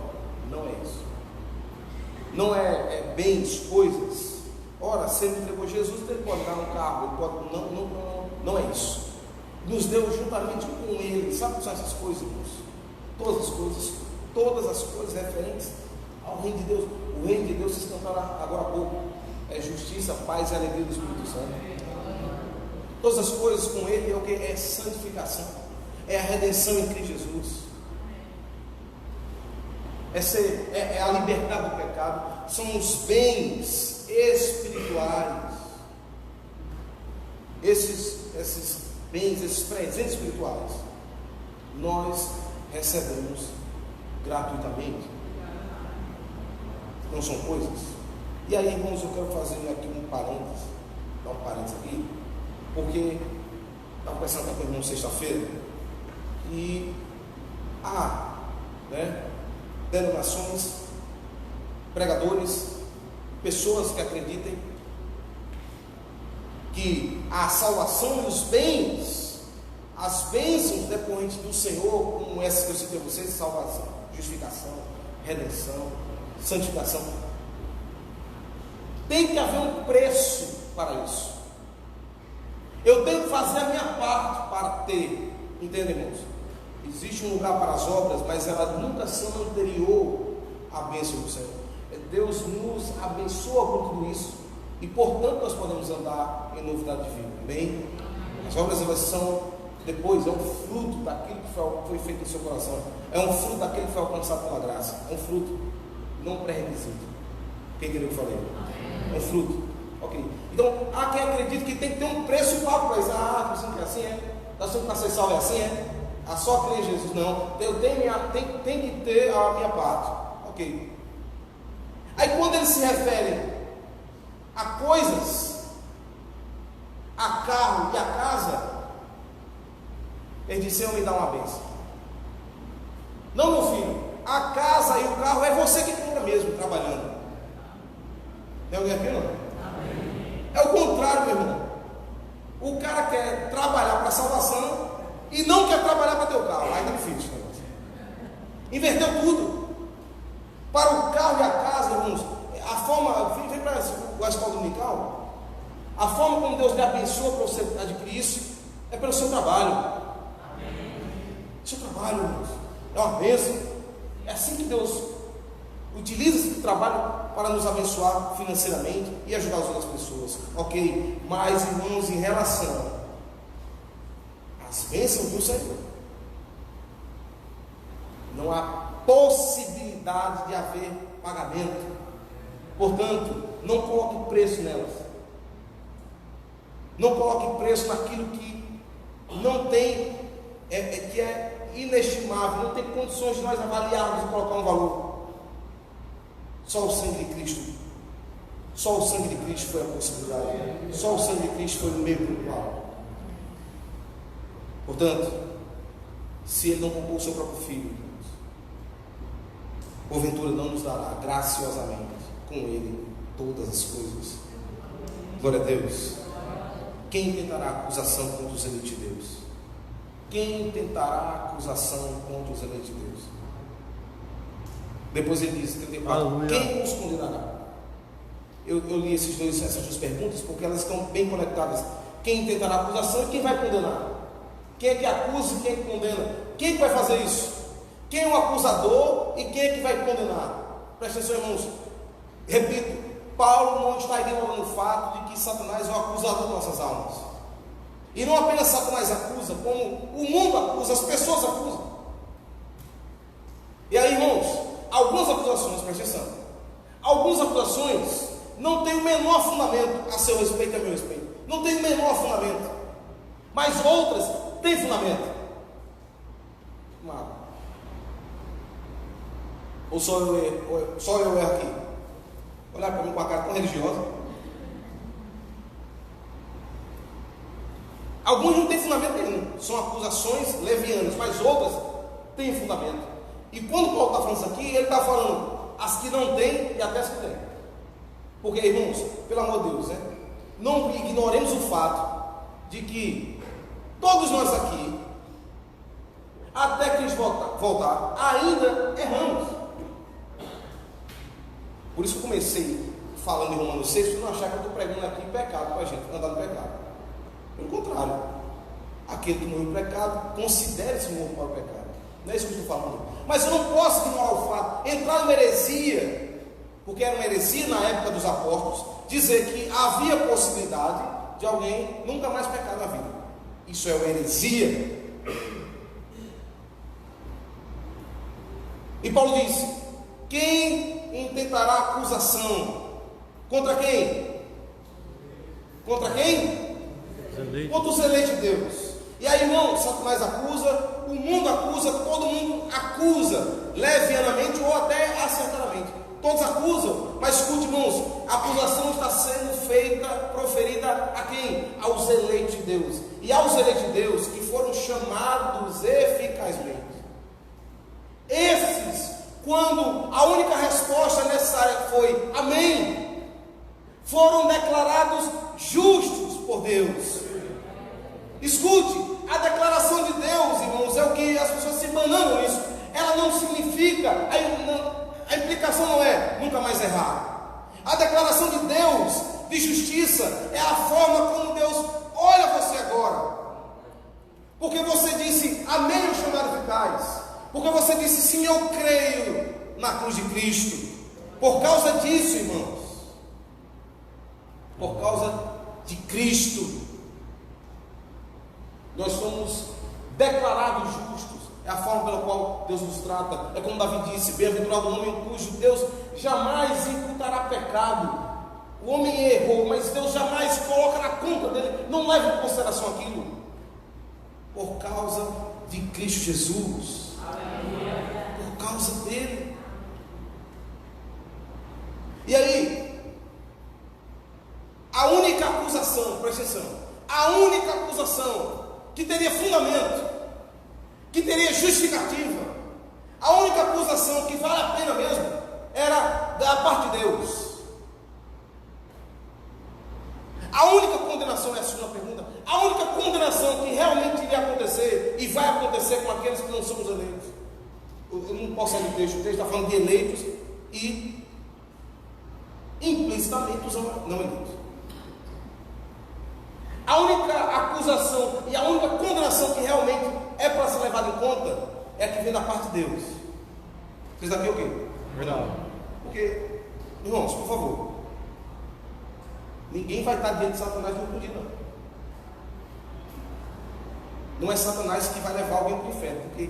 não é isso. Não é bens, coisas. Ora, se ele entregou Jesus, ele pode dar um carro, ele pode. Não é isso. Nos deu juntamente com Ele. Sabe o que são essas coisas, irmãos? Todas as coisas referentes ao reino de Deus. O reino de Deus, vocês cantaram agora há pouco, é justiça, paz e alegria do Espírito Santo. Todas as coisas com Ele é o que? É santificação, é a redenção em Cristo Jesus, é a liberdade do pecado, são os bens espirituais, esses bens, esses presentes espirituais, nós recebemos gratuitamente. Não são coisas. E aí, irmãos, eu quero fazer aqui um parênteses, dar um parênteses aqui, porque estava conversando com o irmão sexta-feira, e há, denominações, pregadores, pessoas que acreditem que a salvação e os bens, as bênçãos decorrentes do Senhor, como essas que eu citei a vocês: salvação, justificação, redenção, santificação, tem que haver um preço para isso. Eu tenho que fazer a minha parte para ter, entende, irmãos? Existe um lugar para as obras, mas elas nunca são anterior à bênção do Senhor. Deus nos abençoa com tudo isso, e portanto nós podemos andar em novidade de vida. Amém? As obras, elas são depois, é um fruto daquilo que foi feito no seu coração, é um fruto daquele que foi alcançado pela graça, é um fruto, não um pré-requisito. Quem entendeu o que eu falei? É um fruto. Ok. Então, há quem acredita que tem que ter um preço pago para isso. Você não quer assim, é? Nós temos que nascer salvo, é assim, é? Só crer em Jesus. Não, eu tenho tem que ter a minha parte. Ok. Aí quando eles se referem a coisas, a carro e a casa, ele disse: Senhor, me dá uma bênção. Não, meu filho, a casa e o carro é você que compra mesmo, trabalhando. Tem alguém aqui, não? É o contrário, meu irmão. O cara quer trabalhar para a salvação e não quer trabalhar para ter o carro. Aí está difícil, né? Inverteu tudo. Para o carro e a casa, irmãos, a forma, vem para o escola dominical, a forma como Deus lhe abençoa para você adquirir isso é pelo seu trabalho. Seu trabalho, irmãos, é uma bênção. É assim que Deus utiliza esse trabalho para nos abençoar financeiramente e ajudar as outras pessoas. Ok, mas, irmãos, em relação às bênçãos do Senhor, não há possibilidade de haver pagamento. Portanto, não coloque preço nelas. Não coloque preço naquilo que não tem, que é inestimável, não tem condições de nós avaliarmos e colocar um valor. Só o sangue de Cristo. Só o sangue de Cristo foi a possibilidade. Só o sangue de Cristo foi o meio pelo qual. Portanto, se Ele não poupou o seu próprio Filho, porventura não nos dará graciosamente com Ele todas as coisas. Glória a Deus. Quem tentará acusação contra os eleitos de Deus? Quem tentará acusação contra os eleitos de Deus? Depois ele diz, 34, quem nos condenará? Eu li essas duas perguntas porque elas estão bem conectadas. Quem tentará acusação e quem vai condenar? Quem é que acusa e quem é que condena? Quem é que vai fazer isso? Quem é o acusador e quem é que vai condenar? Presta atenção, irmãos. Repito, Paulo não está ignorando o fato de que Satanás é o acusador de nossas almas. E não apenas Satanás acusa, como o mundo acusa, as pessoas acusam. E aí, irmãos, algumas acusações, presta atenção, algumas acusações não têm o menor fundamento a seu respeito e a meu respeito. Não tem o menor fundamento. Mas outras têm fundamento. Ou só eu erro aqui? Olhar para mim com a cara tão religiosa. Alguns não têm fundamento nenhum. são acusações levianas, mas outras têm fundamento. E quando Paulo está falando isso aqui, ele está falando as que não têm e até as que têm. Porque, irmãos, pelo amor de Deus, não ignoremos o fato de que todos nós aqui, até Cristo voltar, ainda erramos. Por isso que eu comecei falando em Romanos 6, para não achar que eu estou pregando aqui pecado para a gente andar no pecado. Pelo contrário, aquele que morreu no pecado, considere-se morto para o pecado. Não é isso que eu estou falando. Mas eu não posso ignorar o fato, entrar numa heresia, porque era uma heresia na época dos apóstolos, dizer que havia possibilidade de alguém nunca mais pecar na vida. Isso é uma heresia. E Paulo disse: quem intentará acusação? Contra quem? Contra quem? Contra os eleitos de Deus. E aí, irmão, Satanás acusa, o mundo acusa, todo mundo acusa, levianamente ou até acertadamente. Todos acusam, mas escute, irmãos, a acusação está sendo feita, proferida a quem? Aos eleitos de Deus. E aos eleitos de Deus que foram chamados eficazmente. Esses, quando a única resposta necessária foi amém, foram declarados justos por Deus. Escute, a declaração de Deus, irmãos, é o que as pessoas se bananam nisso. Ela não significa, a implicação não é nunca mais errar. A declaração de Deus de justiça é a forma como Deus olha você agora. Porque você disse amém ao chamado eficaz. Porque você disse sim, eu creio na cruz de Cristo. Por causa disso, irmãos, por causa de Cristo, nós somos declarados justos. É a forma pela qual Deus nos trata. É como Davi disse: bem-aventurado o homem cujo Deus jamais imputará pecado. O homem errou, mas Deus jamais coloca na conta dele, não leva em consideração aquilo. Por causa de Cristo Jesus. Por causa dele. E aí, a única acusação, presta atenção, a única acusação que teria fundamento, que teria justificativa, a única acusação que vale a pena mesmo, era da parte de Deus. A única condenação, é a segunda pergunta, a única condenação que realmente iria acontecer e vai acontecer com aqueles que não são os eleitos. Eu não posso sair do texto, o texto está falando de eleitos e implicitamente os não eleitos. A única acusação e a única condenação que realmente é para ser levada em conta é a que vem da parte de Deus. Vocês daqui é o quê? Verdade. Porque, irmãos, por favor, ninguém vai estar diante de Satanás no último dia, não. Não é Satanás que vai levar alguém para o inferno, porque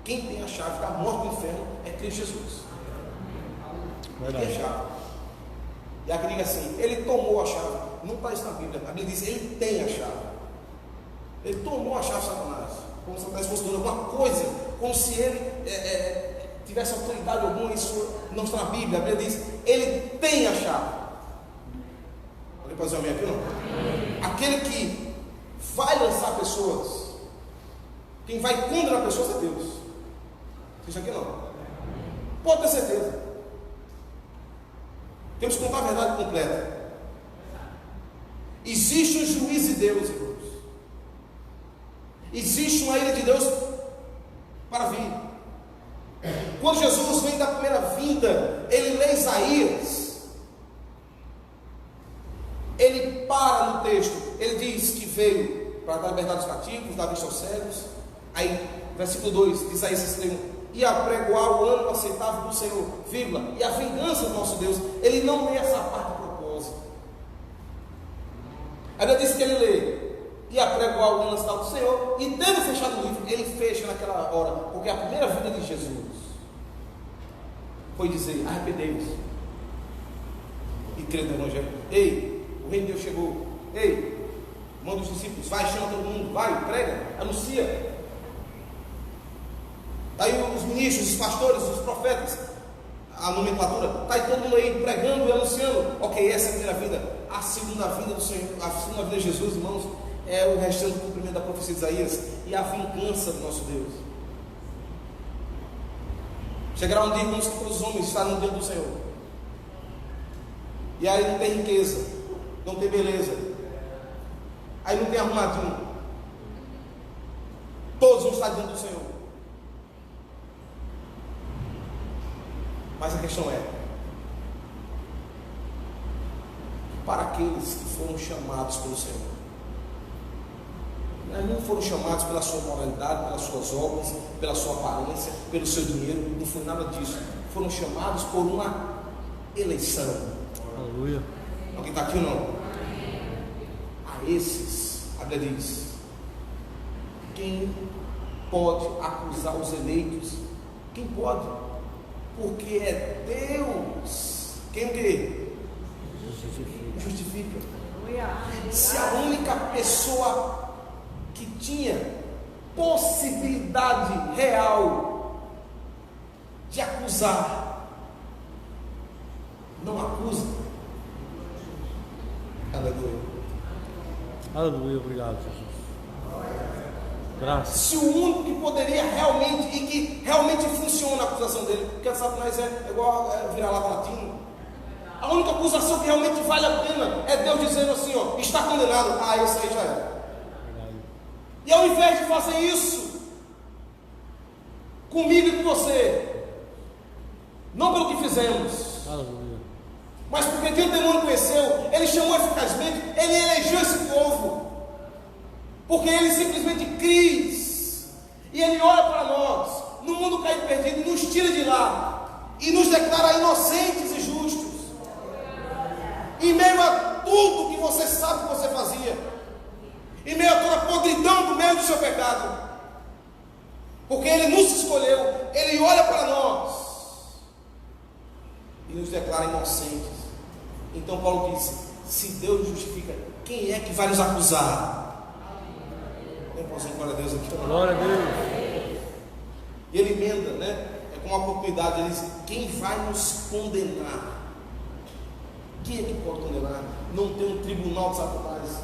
quem tem a chave da morte do inferno é Cristo Jesus. Verdade. Ele tem a chave. E aqui diga assim: ele tomou a chave. Não está isso na Bíblia. A Bíblia diz: ele tem a chave. Ele tomou a chave de Satanás. Como se Satanás fosse dono de alguma coisa, como se ele tivesse autoridade alguma. Isso não está na Bíblia. A Bíblia diz: ele tem a chave. Pode fazer o amém aqui, não? Aquele que vai lançar pessoas, quem vai condenar pessoas é Deus. Isso aqui não. Pode ter certeza. Temos que contar a verdade completa. Existe um juiz de Deus, irmãos. Existe uma ira de Deus para vir. Quando Jesus vem da primeira vinda, ele lê Isaías. Ele para no texto. Ele diz que veio para dar liberdade aos cativos, dar vista aos cegos. Aí, versículo 2 de Isaías 61. E apregoar o ano aceitável do Senhor, vírgula, e a vingança do nosso Deus. Ele não lê essa parte a propósito. A Bíblia diz que ele lê e apregoar o ano aceitável do Senhor, e tendo fechado o livro, ele fecha naquela hora, porque a primeira vinda de Jesus foi dizer: arrependei-vos e crede no Evangelho. Ei, o reino de Deus chegou. Ei, manda os discípulos, vai, chama todo mundo, vai, prega, anuncia. Está aí os ministros, os pastores, os profetas, a nomenclatura, está aí todo mundo aí pregando e anunciando. Ok, essa é a primeira vinda. A segunda vinda do Senhor, a segunda vinda de Jesus, irmãos, é o restante do cumprimento da profecia de Isaías. e a vingança do nosso Deus. Chegará um dia como se todos os homens estarão diante do Senhor. E aí não tem riqueza, não tem beleza, aí não tem arrumadinho. Todos vão estar diante do Senhor. Mas a questão é, para aqueles que foram chamados pelo Senhor, não foram chamados pela sua moralidade, pelas suas obras, pela sua aparência, pelo seu dinheiro, não foi nada disso. Foram chamados por uma eleição. Aleluia. Alguém está aqui ou não? A esses, a Bíblia diz: quem pode acusar os eleitos? Quem pode? Porque é Deus quem o quê? Justifica. Se a única pessoa que tinha possibilidade real de acusar não acusa, aleluia. Aleluia, obrigado, Jesus. Graças. Se o único que poderia realmente e que realmente funciona a acusação dele, porque Satanás é igual virar lá latino. A única acusação que realmente vale a pena é Deus dizendo assim, ó, está condenado. Ah, isso aí já era. E ao invés de fazer isso comigo e com você, não pelo que fizemos, Aleluia. mas porque quem o demônio conheceu, ele chamou eficazmente, ele elegeu esse povo, porque ele simplesmente quis, e ele olha para nós, no mundo caído e perdido, nos tira de lá, e nos declara inocentes e justos, em meio a tudo que você sabe que você fazia, em meio a toda a podridão do meio do seu pecado, porque ele nos escolheu, ele olha para nós, e nos declara inocentes. Então Paulo disse: se Deus justifica, quem é que vai nos acusar? Eu posso dizer glória a Deus aqui. Glória a Deus. E ele emenda, né? É com uma oportunidade, ele diz: quem vai nos condenar? Quem é que pode condenar? Não tem um tribunal de Satanás.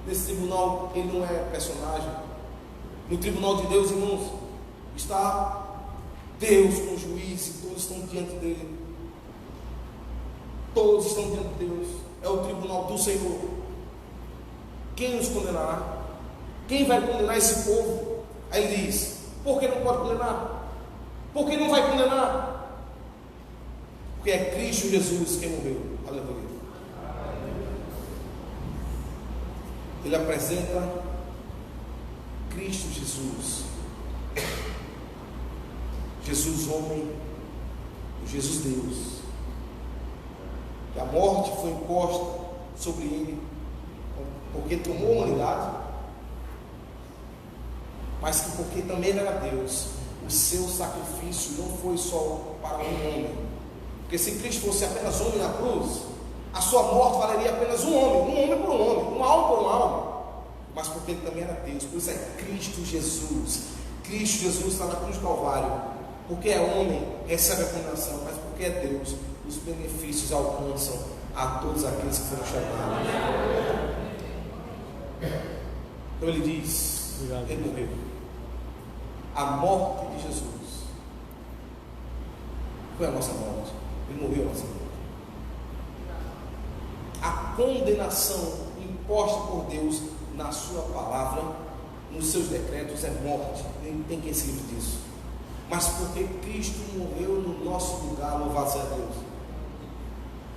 Nesse tribunal ele não é personagem. No tribunal de Deus, irmãos, está Deus como juiz, e todos estão diante dele. Todos estão diante de Deus. É o tribunal do Senhor. Quem nos condenará? Quem vai condenar esse povo? Aí ele diz: por que não pode condenar? Por que não vai condenar? Porque é Cristo Jesus quem morreu. Aleluia. Ele apresenta Cristo Jesus. Jesus homem, Jesus Deus. Que a morte foi imposta sobre ele, porque tomou a humanidade, mas que porque também ele era Deus, o seu sacrifício não foi só para um homem. Porque se Cristo fosse apenas homem na cruz, a sua morte valeria apenas um homem por um homem, uma alma por uma alma. Mas porque ele também era Deus, por isso é Cristo Jesus. Cristo Jesus está na cruz do Calvário. Porque é homem, recebe a condenação, mas porque é Deus, os benefícios alcançam a todos aqueles que foram chamados. Então ele diz: obrigado. Ele morreu. A morte de Jesus foi a nossa morte. Ele morreu a nossa morte. A condenação imposta por Deus na sua palavra, nos seus decretos, é morte. Nem tem quem se livre disso. Mas porque Cristo morreu no nosso lugar, louvado seja Deus.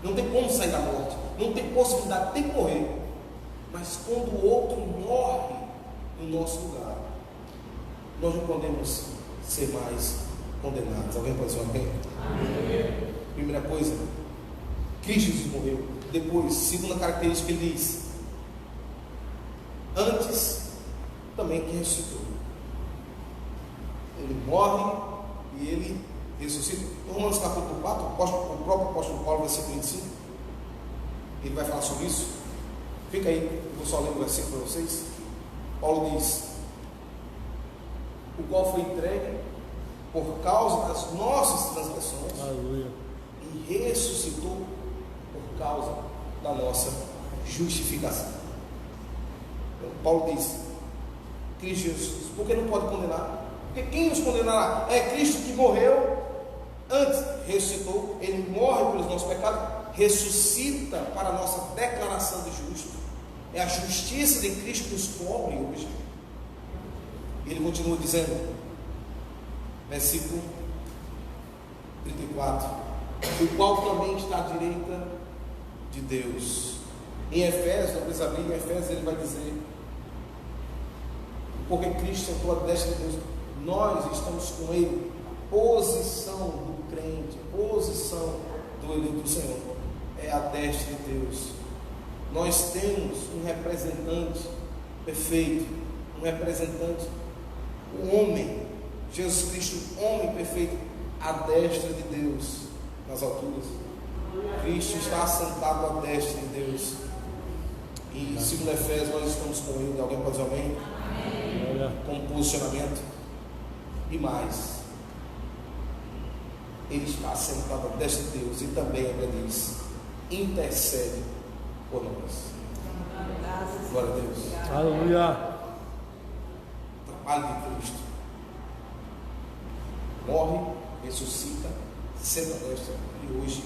Não tem como sair da morte, não tem possibilidade, tem que morrer. Mas quando o outro morre no nosso lugar, nós não podemos ser mais condenados. Alguém pode dizer amém? Amém. Primeira coisa, Cristo Jesus morreu. Depois, segunda característica, ele diz: antes também que ressuscitou. Ele morre e ele ressuscita. Em Romanos capítulo 4, o próprio apóstolo Paulo, versículo 25, ele vai falar sobre isso. Fica aí, eu vou só ler o versículo para vocês. Paulo diz: o qual foi entregue por causa das nossas transgressões. Aleluia. E ressuscitou por causa da nossa justificação. Então, Paulo diz: Cristo Jesus. Por que não pode condenar? Porque quem nos condenará? É Cristo que morreu antes, ressuscitou, Ele morre pelos nossos pecados, ressuscita para a nossa declaração de justo. É a justiça de Cristo que nos cobre hoje. Ele continua dizendo, versículo 34, o qual também está à direita de Deus. Em Efésios, talvez abrir em Efésios, ele vai dizer, porque Cristo sentou à destra de Deus, nós estamos com Ele, posição do crente, posição do eleito do Senhor, é a destra de Deus. Nós temos um representante perfeito, um representante, o homem, Jesus Cristo, homem perfeito, à destra de Deus, nas alturas. Cristo está assentado à destra de Deus. E segundo Efésios, nós estamos com Ele. Alguém pode dizer amém? Com posicionamento. E mais, Ele está assentado à destra de Deus. E também, a Bíblia diz, intercede por nós. Glória a Deus. Aleluia. Trabalho de Cristo. Morre, ressuscita, senta à destra. E hoje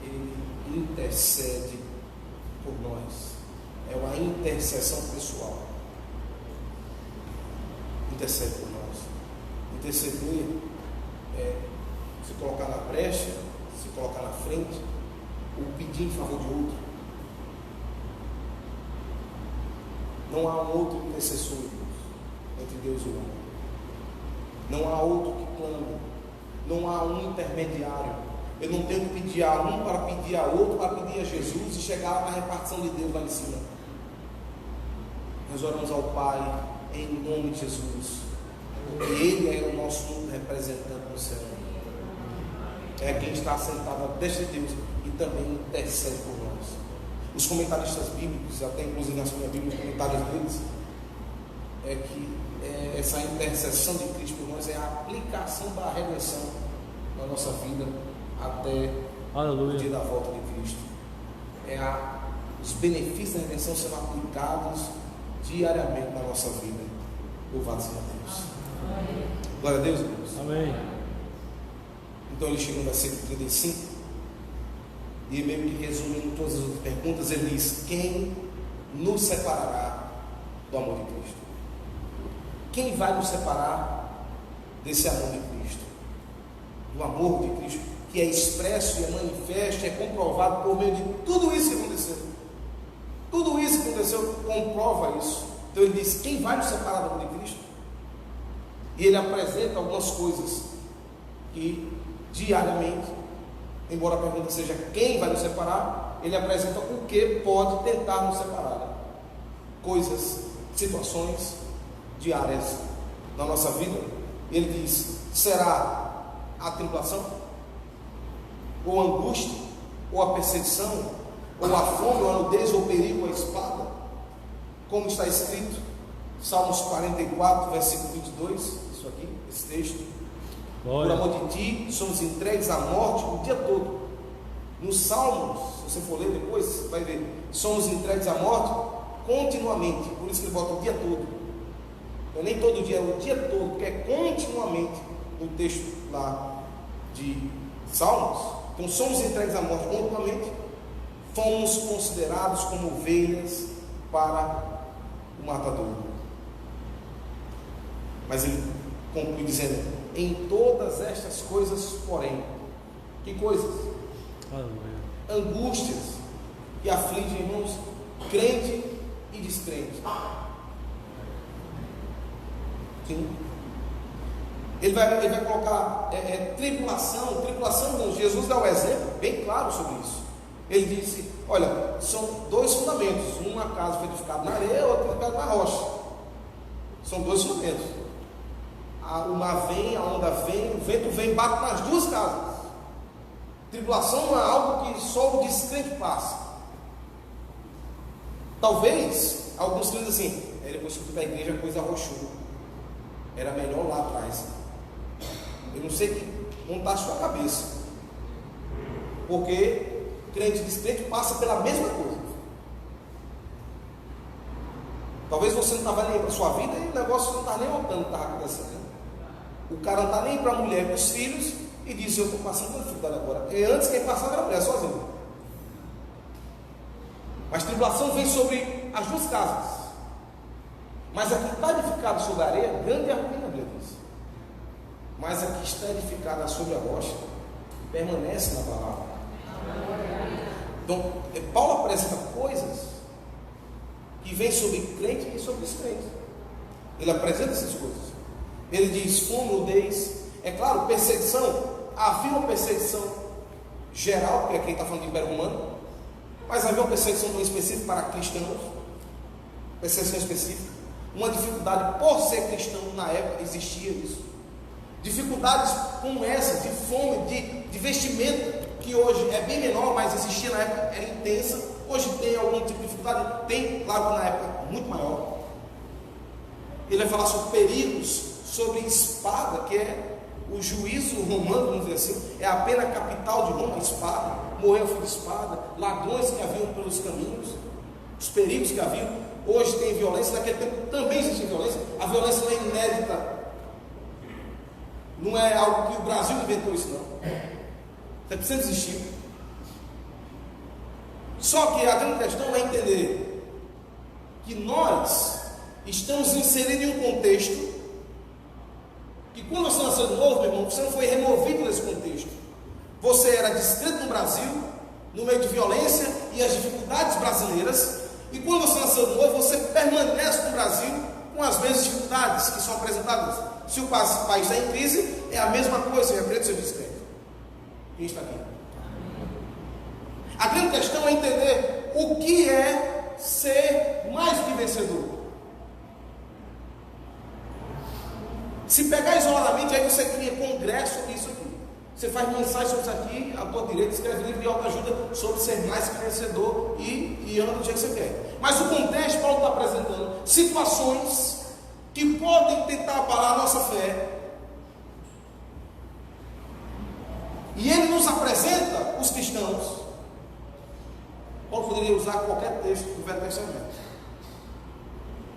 Ele intercede por nós. É uma intercessão pessoal. Intercede por nós. Interceder é se colocar na brecha, se colocar na frente, ou pedir em favor de outro. Não há um outro intercessor entre Deus e o homem. Não há outro que clame. Não há um intermediário. Eu não tenho que pedir a um para pedir a outro, para pedir a Jesus e chegar na repartição de Deus lá em cima. Nós oramos ao Pai em nome de Jesus, porque Ele é o nosso representante no céu. É quem está sentado à destra de Deus e também intercede por nós. Os comentaristas bíblicos, até inclusive na sua Bíblia, os comentários deles, é que essa intercessão de Cristo por nós é a aplicação da redenção na nossa vida até o dia da volta de Cristo. Os benefícios da redenção sendo aplicados diariamente na nossa vida. Louvado seja Deus. Glória a Deus, irmãos. Amém. Então ele chega no versículo 35 e meio que resumindo todas as outras perguntas, ele diz: quem nos separará do amor de Cristo? Quem vai nos separar desse amor de Cristo? Do amor de Cristo, que é expresso e é manifesto, é comprovado por meio de tudo isso que aconteceu. Tudo isso que aconteceu comprova isso. Então ele diz: quem vai nos separar do amor de Cristo? E ele apresenta algumas coisas que diariamente, embora a pergunta seja quem vai nos separar, ele apresenta o que pode tentar nos separar. Coisas, situações diárias da nossa vida. Ele diz: será a tribulação, ou a angústia, ou a perseguição, ou a fome, ou a nudez, ou o perigo, ou a espada, como está escrito, Salmos 44, versículo 22, isso aqui, esse texto: por amor de ti, somos entregues à morte o dia todo. Nos Salmos, se você for ler depois, você vai ver, somos entregues à morte continuamente, por isso que ele bota o dia todo. Não é nem todo dia, é o dia todo, porque é continuamente no texto lá de Salmos. Então somos entregues à morte continuamente, fomos considerados como ovelhas para o matador. Mas ele conclui dizendo: em todas estas coisas, porém, que coisas? Angústias que afligem, irmãos, crente e descrente. Sim. Ele vai colocar tribulação, irmãos. Jesus dá um exemplo bem claro sobre isso. Ele disse: olha, são dois fundamentos, uma casa foi edificada na areia, outra edificada na rocha. São dois fundamentos. O mar vem, a onda vem, o vento vem, bate nas duas casas. Tribulação não é algo que só o descrente passa. Talvez alguns crentes assim: depois que eu fui para a igreja a coisa arrochou, era melhor lá atrás. Eu não sei que não está a sua cabeça, porque crente e descrente passa pela mesma coisa. Talvez você não estava nem para a sua vida e o negócio não está nem notando o que estava acontecendo. O cara não está nem para a mulher e para os filhos e diz: eu estou passando por dificuldade agora. E antes quem passava era a mulher sozinha. Mas tribulação vem sobre as duas casas. Mas a que está edificada sobre a areia, grande é a ruína, a Bíblia diz. Mas a que está edificada sobre a rocha, permanece na palavra. Então, Paulo apresenta coisas que vêm sobre crente e sobre descrente. Ele apresenta essas coisas. Ele diz: fome, nudez. É claro, perseguição. Havia uma perseguição geral, porque aqui está falando de Império Romano, mas havia uma perseguição também específica para cristãos. Perseguição específica. Uma dificuldade por ser cristão na época, existia isso. Dificuldades como essa, de fome, de vestimenta, que hoje é bem menor, mas existia na época, era intensa. Hoje tem algum tipo de dificuldade? Tem, claro que na época muito maior. Ele vai falar sobre perigos, sobre espada, que é o juízo romano, vamos dizer assim, é a pena capital de Roma, a espada. Morreu filho de espada, ladrões que haviam pelos caminhos, os perigos que haviam. Hoje tem violência, naquele tempo também existia violência. A violência não é inédita, não é algo que o Brasil inventou isso, não. Isso precisa existir. Só que a grande questão é entender que nós estamos inseridos em um contexto que, quando você nasceu de novo, meu irmão, você não foi removido desse contexto. Você era descrito no Brasil, no meio de violência e as dificuldades brasileiras, e quando você nasceu de novo, você permanece no Brasil com as mesmas dificuldades que são apresentadas. Se o país está em crise, é a mesma coisa, repreende o seu descrente. Quem está aqui? A grande questão é entender o que é ser mais que vencedor. Se pegar isoladamente, aí você cria congresso sobre isso aqui. Você faz mensagem sobre isso aqui, à tua direita, escreve livro de autoajuda sobre ser mais que vencedor e anda do jeito que você quer. Mas o contexto, Paulo está apresentando situações que podem tentar abalar a nossa fé. E ele nos apresenta os cristãos. Paulo poderia usar qualquer texto do Velho Testamento.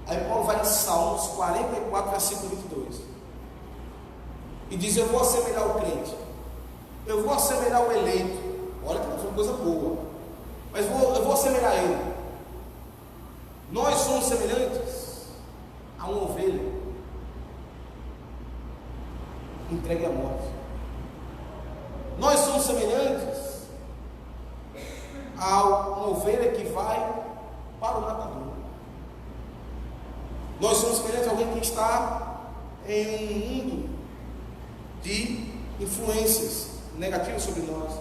Aí Paulo vai em Salmos 44, versículo 22. E diz: eu vou assemelhar o crente, eu vou assemelhar o eleito. Olha que foi uma coisa boa, mas eu vou assemelhar ele. Nós somos semelhantes a uma ovelha entregue à morte. Nós somos semelhantes a uma ovelha que vai para o matador. Nós somos semelhantes a alguém que está em um mundo de influências negativas sobre nós.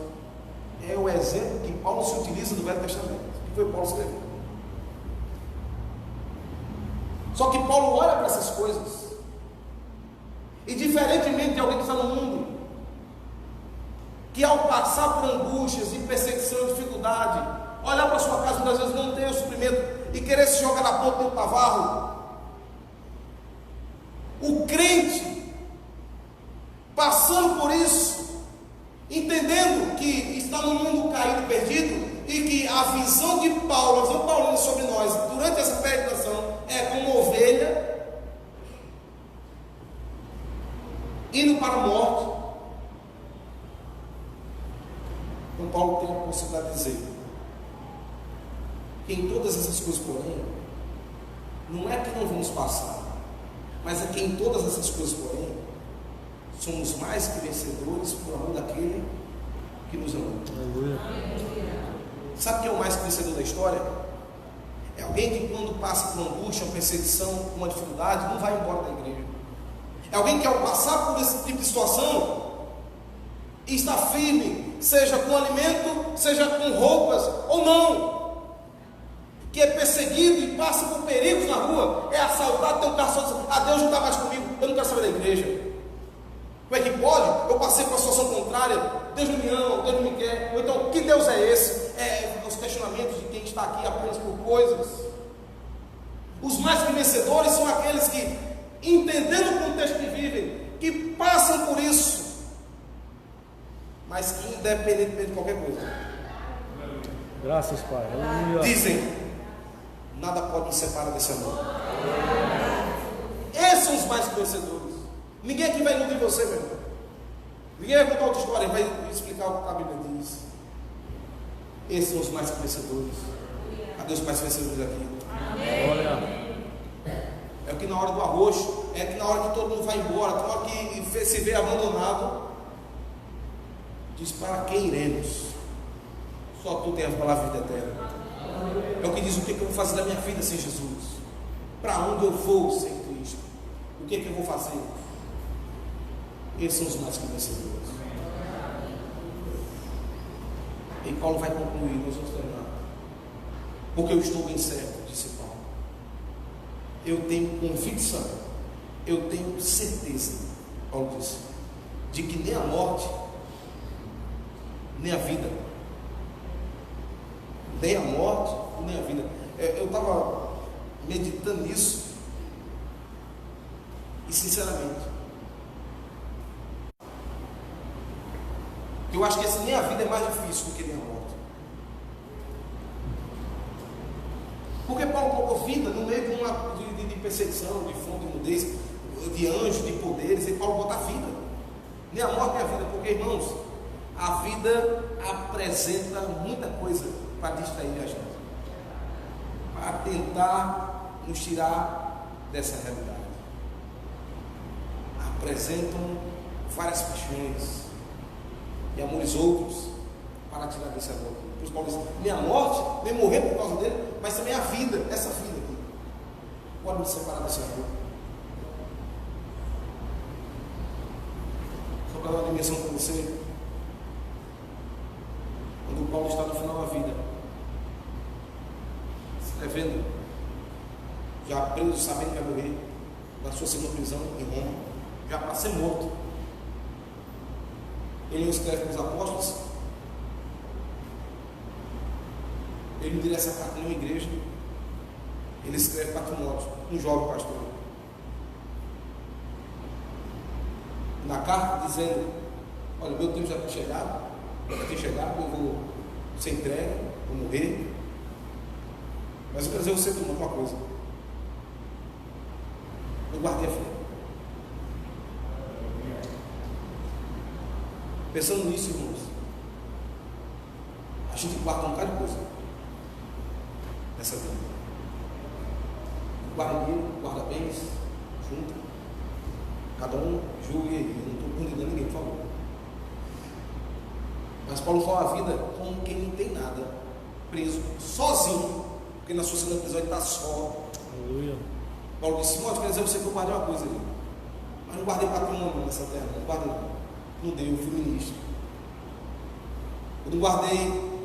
É o exemplo que Paulo se utiliza do Velho Testamento, que foi Paulo escrevendo. Só que Paulo olha para essas coisas e, diferentemente de alguém que está no mundo, que ao passar por angústias e perseguição e dificuldade, olhar para a sua casa muitas vezes não tem o suprimento e querer se jogar na ponta do cavalo, o crente, passando por isso, entendendo que está no mundo caído e perdido, e que a visão de Paulo, a visão paulina sobre nós, durante essa peregrinação, é como ovelha indo para a morte. Então Paulo tem a possibilidade de dizer que em todas essas coisas, porém, não é que não vamos passar, mas é que em todas essas coisas, porém, somos mais que vencedores por amor daquele que nos amou. Aleluia. Sabe quem é o mais que vencedor da história? É alguém que, quando passa por uma angústia, uma perseguição, uma dificuldade, não vai embora da igreja. É alguém que, ao passar por esse tipo de situação, está firme, seja com alimento, seja com roupas ou não. Que é perseguido e passa por perigos na rua, é assaltado, tem um carro só, Deus não está mais comigo, eu não quero saber da igreja. Como é que pode? Eu passei por uma situação contrária, Deus não me ama, Deus não me quer. Ou então, que Deus é esse? É os questionamentos de quem está aqui apenas por coisas. Os mais que vencedores são aqueles que, entendendo o contexto que vivem, que passam por isso, mas que, independentemente de qualquer coisa, Graças, Pai. Aleluia. dizem: nada pode nos separar desse amor. Esses são os mais vencedores. Ninguém aqui vai iludir você, meu irmão. Ninguém vai contar outra história, vai explicar o que a Bíblia diz. Esses são os mais vencedores. Cadê os mais vencedores aqui? Olha. É o que na hora do arroxo, é que na hora que todo mundo vai embora, na hora que se vê abandonado, diz: para quem iremos? Só tu tens a palavra de vida eterna. É o que diz: o que eu vou fazer da minha vida sem Jesus? Para onde eu vou sem Cristo? O que eu vou fazer? Esses são os mais que vencedores. E Paulo vai concluir, nós vamos terminar. Porque eu estou bem certo, disse Paulo. Eu tenho convicção, eu tenho certeza, Paulo disse, de que nem a morte, nem a vida, nem a morte, nem a vida. Eu estava meditando nisso, e sinceramente, eu acho que esse nem a vida é mais difícil do que nem a morte. Porque Paulo colocou vida no meio de perseguição, de fome, de nudez, de anjos, de poderes, e Paulo bota a vida. Nem a morte nem a vida, porque, irmãos, a vida apresenta muita coisa para distrair a gente, para tentar nos tirar dessa realidade. Apresentam várias paixões e amores outros para tirar desse amor. Por isso Paulo diz: nem a morte, nem morrer por causa dele, mas também a vida, essa vida aqui, pode nos separar desse amor. Só para dar uma dimensão para você, quando Paulo está no final da vida, escrevendo, já preso, sabendo que vai morrer, na sua segunda prisão em Roma, já para ser morto, ele não escreve para os apóstolos, ele não dirige essa carta em uma igreja, ele escreve para Timóteo, um jovem pastor. Na carta dizendo: olha, meu tempo já tem chegado, eu vou ser entregue, vou morrer, mas eu quero dizer a você uma coisa: eu guardei a fé. Pensando nisso, irmãos, a gente guarda um bocado de coisa nessa vida. Guarda dinheiro, guarda bens, junta. Cada um julgue aí. Eu não estou condenando ninguém, por favor. Mas Paulo fala a vida como quem não tem nada, preso, sozinho, porque na sua segunda prisão ele está só. Aleluia. Paulo disse: Simão, eu quero dizer a você que eu guardei uma coisa ali, mas não guardei patrimônio nessa terra, não guardei não. Não deu, eu fui ministro. Eu não guardei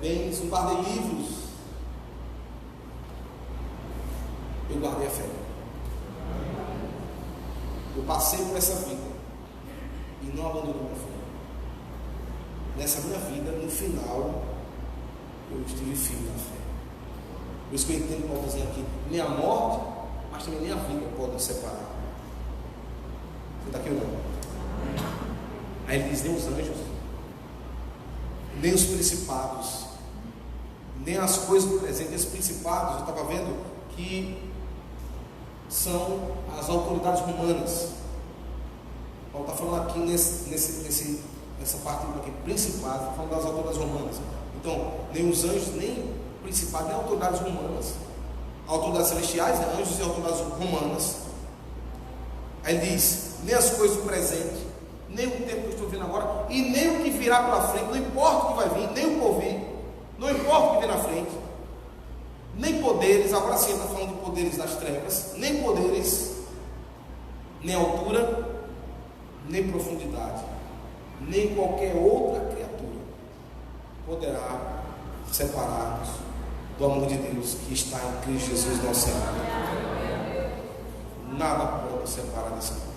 bens, não guardei livros. Eu guardei a fé. Eu passei por essa vida e não abandonei minha fé. Nessa minha vida, no final, eu estive firme na fé. Por isso que eu entendo Paulo dizendo aqui: nem a morte, mas também nem a vida podem separar. Você está aqui ou não? Aí ele diz: nem os anjos, nem os principados, nem as coisas do presente. Esses principados, eu estava vendo que são as autoridades romanas. Paulo está falando aqui nessa parte aqui, principado, está falando das autoridades romanas. Então, nem os anjos, nem principados, nem autoridades romanas. Autoridades celestiais, né? Anjos e autoridades romanas. Aí ele diz: nem as coisas do presente, nem o tempo que eu estou vendo agora, e nem o que virá pela frente. Não importa o que vai vir, nem o que ouvir, não importa o que vem na frente, nem poderes. Agora sim está falando de poderes das trevas, nem poderes, nem altura, nem profundidade, nem qualquer outra criatura poderá separar-nos do amor de Deus que está em Cristo Jesus, nosso Senhor. Nada pode separar desse amor.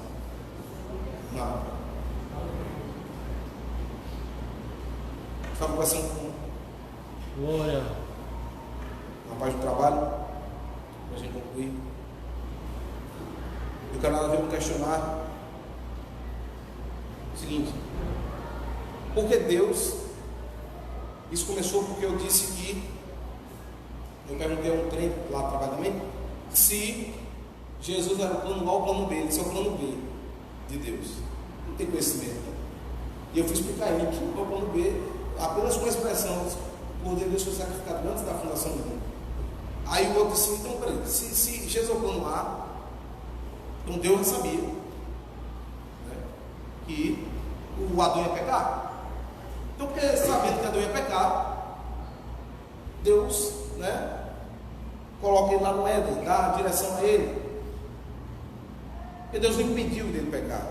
Nada. Estava conversando com Glória. um rapaz do trabalho, para a gente concluir. E o cara veio me questionar o seguinte: por que Deus? Isso começou porque eu disse que Eu perguntei a um trem lá no trabalho também se Jesus era o plano A ou o plano B. Ele disse: é o plano B de Deus. Não tem conhecimento, né? E eu fui explicar a ele que o plano B, apenas com a expressão, por Deus foi sacrificado antes da fundação do mundo. Aí o outro disse: então, peraí, se Jesus é o plano A, então Deus já sabia, né, que o Adão ia pecar. Então, porque sabendo que Adão ia pecar, Deus, né, coloca ele lá no Éden, dá a direção a ele. Porque Deus não impediu dele pecar.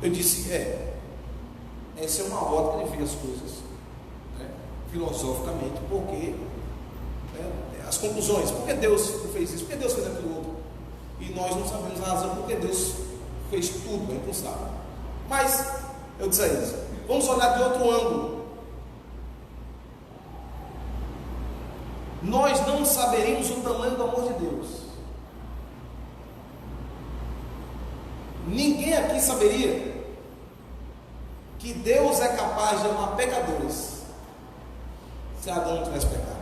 Eu disse: essa é uma ótica de ver as coisas, né, filosoficamente, porque, né, as conclusões, por que Deus fez isso, por que Deus fez aquilo outro, e nós não sabemos a razão porque Deus fez tudo, a gente não sabe. Mas eu disse a eles: vamos olhar de outro ângulo. Nós não saberíamos o tamanho do amor de Deus. Ninguém aqui saberia que Deus é capaz de amar pecadores se Adão não tivesse pecado.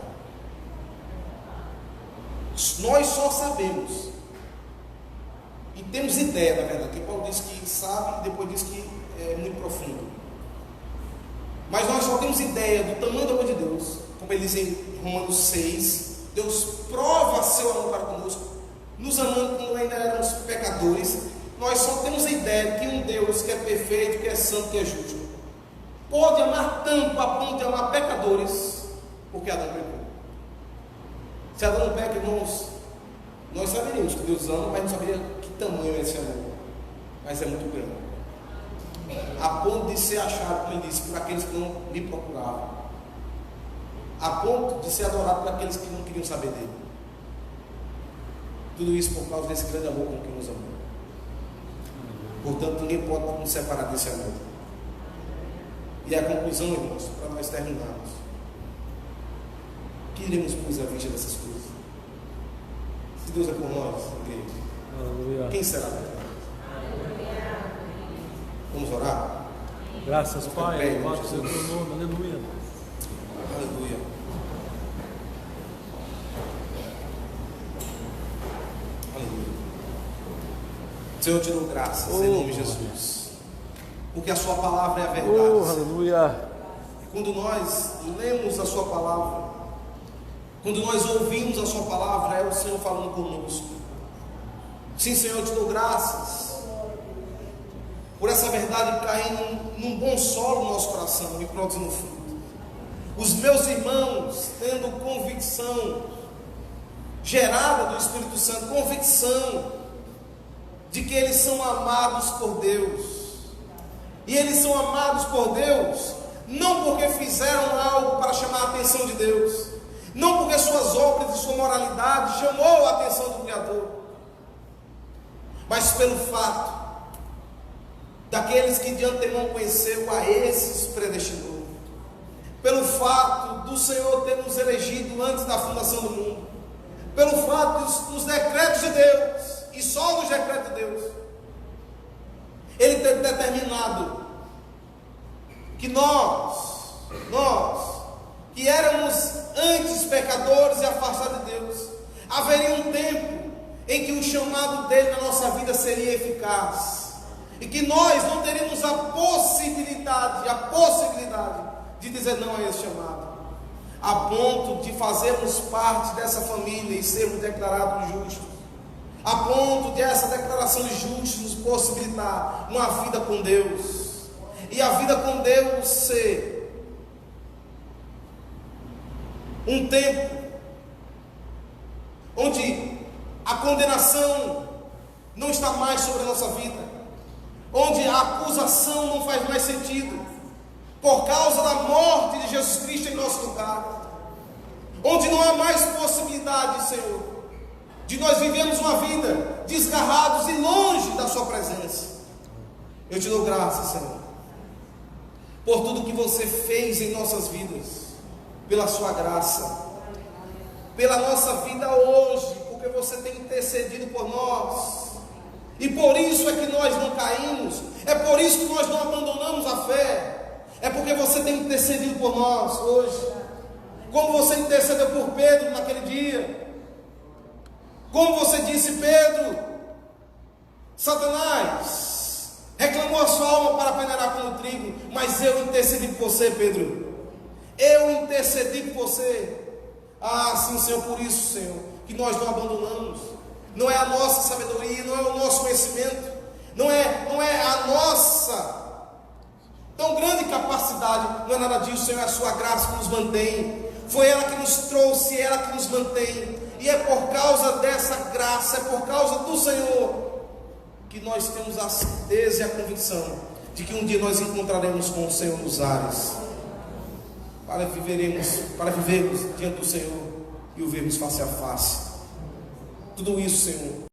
Nós só sabemos e temos ideia, na verdade, que Paulo diz que sabe e depois diz que é muito profundo. Mas nós só temos ideia do tamanho do amor de Deus, como ele diz em Romanos 6. Deus prova seu amor para conosco, nos amando quando ainda éramos pecadores. Nós só temos a ideia de que um Deus que é perfeito, que é santo, que é justo, pode amar tanto a ponto de amar pecadores, porque Adão pecou. Se Adão não peca, irmãos, nós saberíamos que Deus ama, mas não saberia que tamanho é esse amor. Mas é muito grande, a ponto de ser achado, como ele disse, por aqueles que não me procuravam, a ponto de ser adorado por aqueles que não queriam saber dele. Tudo isso por causa desse grande amor com que nos amou. Portanto, ninguém pode nos separar desse amor. E a conclusão, irmãos, para nós terminarmos: que iremos pôr à vista dessas coisas? Se Deus é por nós, igreja, quem será por nós? Vamos orar? Graças, Pai, louvado seja o teu nome, aleluia. Aleluia. Aleluia. Senhor, te dou graças em nome de Jesus, porque a sua palavra é a verdade. Aleluia. E quando nós lemos a sua palavra, quando nós ouvimos a sua palavra, é o Senhor falando conosco. Sim, Senhor, eu te dou graças por essa verdade caindo num bom solo no nosso coração e produzindo fruto. Os meus irmãos tendo convicção gerada do Espírito Santo, convicção de que eles são amados por Deus. E eles são amados por Deus não porque fizeram algo para chamar a atenção de Deus, não porque suas obras e sua moralidade chamou a atenção do Criador, mas pelo fato daqueles que de antemão conheceu, a esses predestinou, pelo fato do Senhor ter nos elegido antes da fundação do mundo, pelo fato dos decretos de Deus, e só nos decretos de Deus, Ele ter determinado que nós que éramos antes pecadores e afastados de Deus, haveria um tempo em que o chamado dele na nossa vida seria eficaz, e que nós não teríamos a possibilidade de dizer não a esse chamado, a ponto de fazermos parte dessa família e sermos declarados justos, a ponto de essa declaração de justos nos possibilitar uma vida com Deus, e a vida com Deus ser um tempo onde a condenação não está mais sobre a nossa vida, onde a acusação não faz mais sentido, por causa da morte de Jesus Cristo em nosso lugar, onde não há mais possibilidade, Senhor, de nós vivermos uma vida desgarrados e longe da sua presença. Eu te dou graças, Senhor, por tudo que você fez em nossas vidas, pela sua graça, pela nossa vida hoje, porque você tem intercedido por nós, e por isso é que nós não caímos, é por isso que nós não abandonamos a fé, é porque você tem intercedido por nós hoje, Como você intercedeu por Pedro naquele dia. Como você disse: Pedro, Satanás reclamou a sua alma para peneirar como trigo, mas eu intercedi por você, Pedro. Eu intercedi por você. Ah, sim, Senhor, por isso, Senhor, que nós não abandonamos. Não é a nossa sabedoria, não é o nosso conhecimento, não é a nossa tão grande capacidade, não é nada disso, Senhor, é a sua graça que nos mantém. Foi ela que nos trouxe, ela que nos mantém. E é por causa dessa graça, é por causa do Senhor, que nós temos a certeza e a convicção de que um dia nós encontraremos com o Senhor nos ares, para vivermos diante do Senhor e o vermos face a face. Tudo isso, Senhor,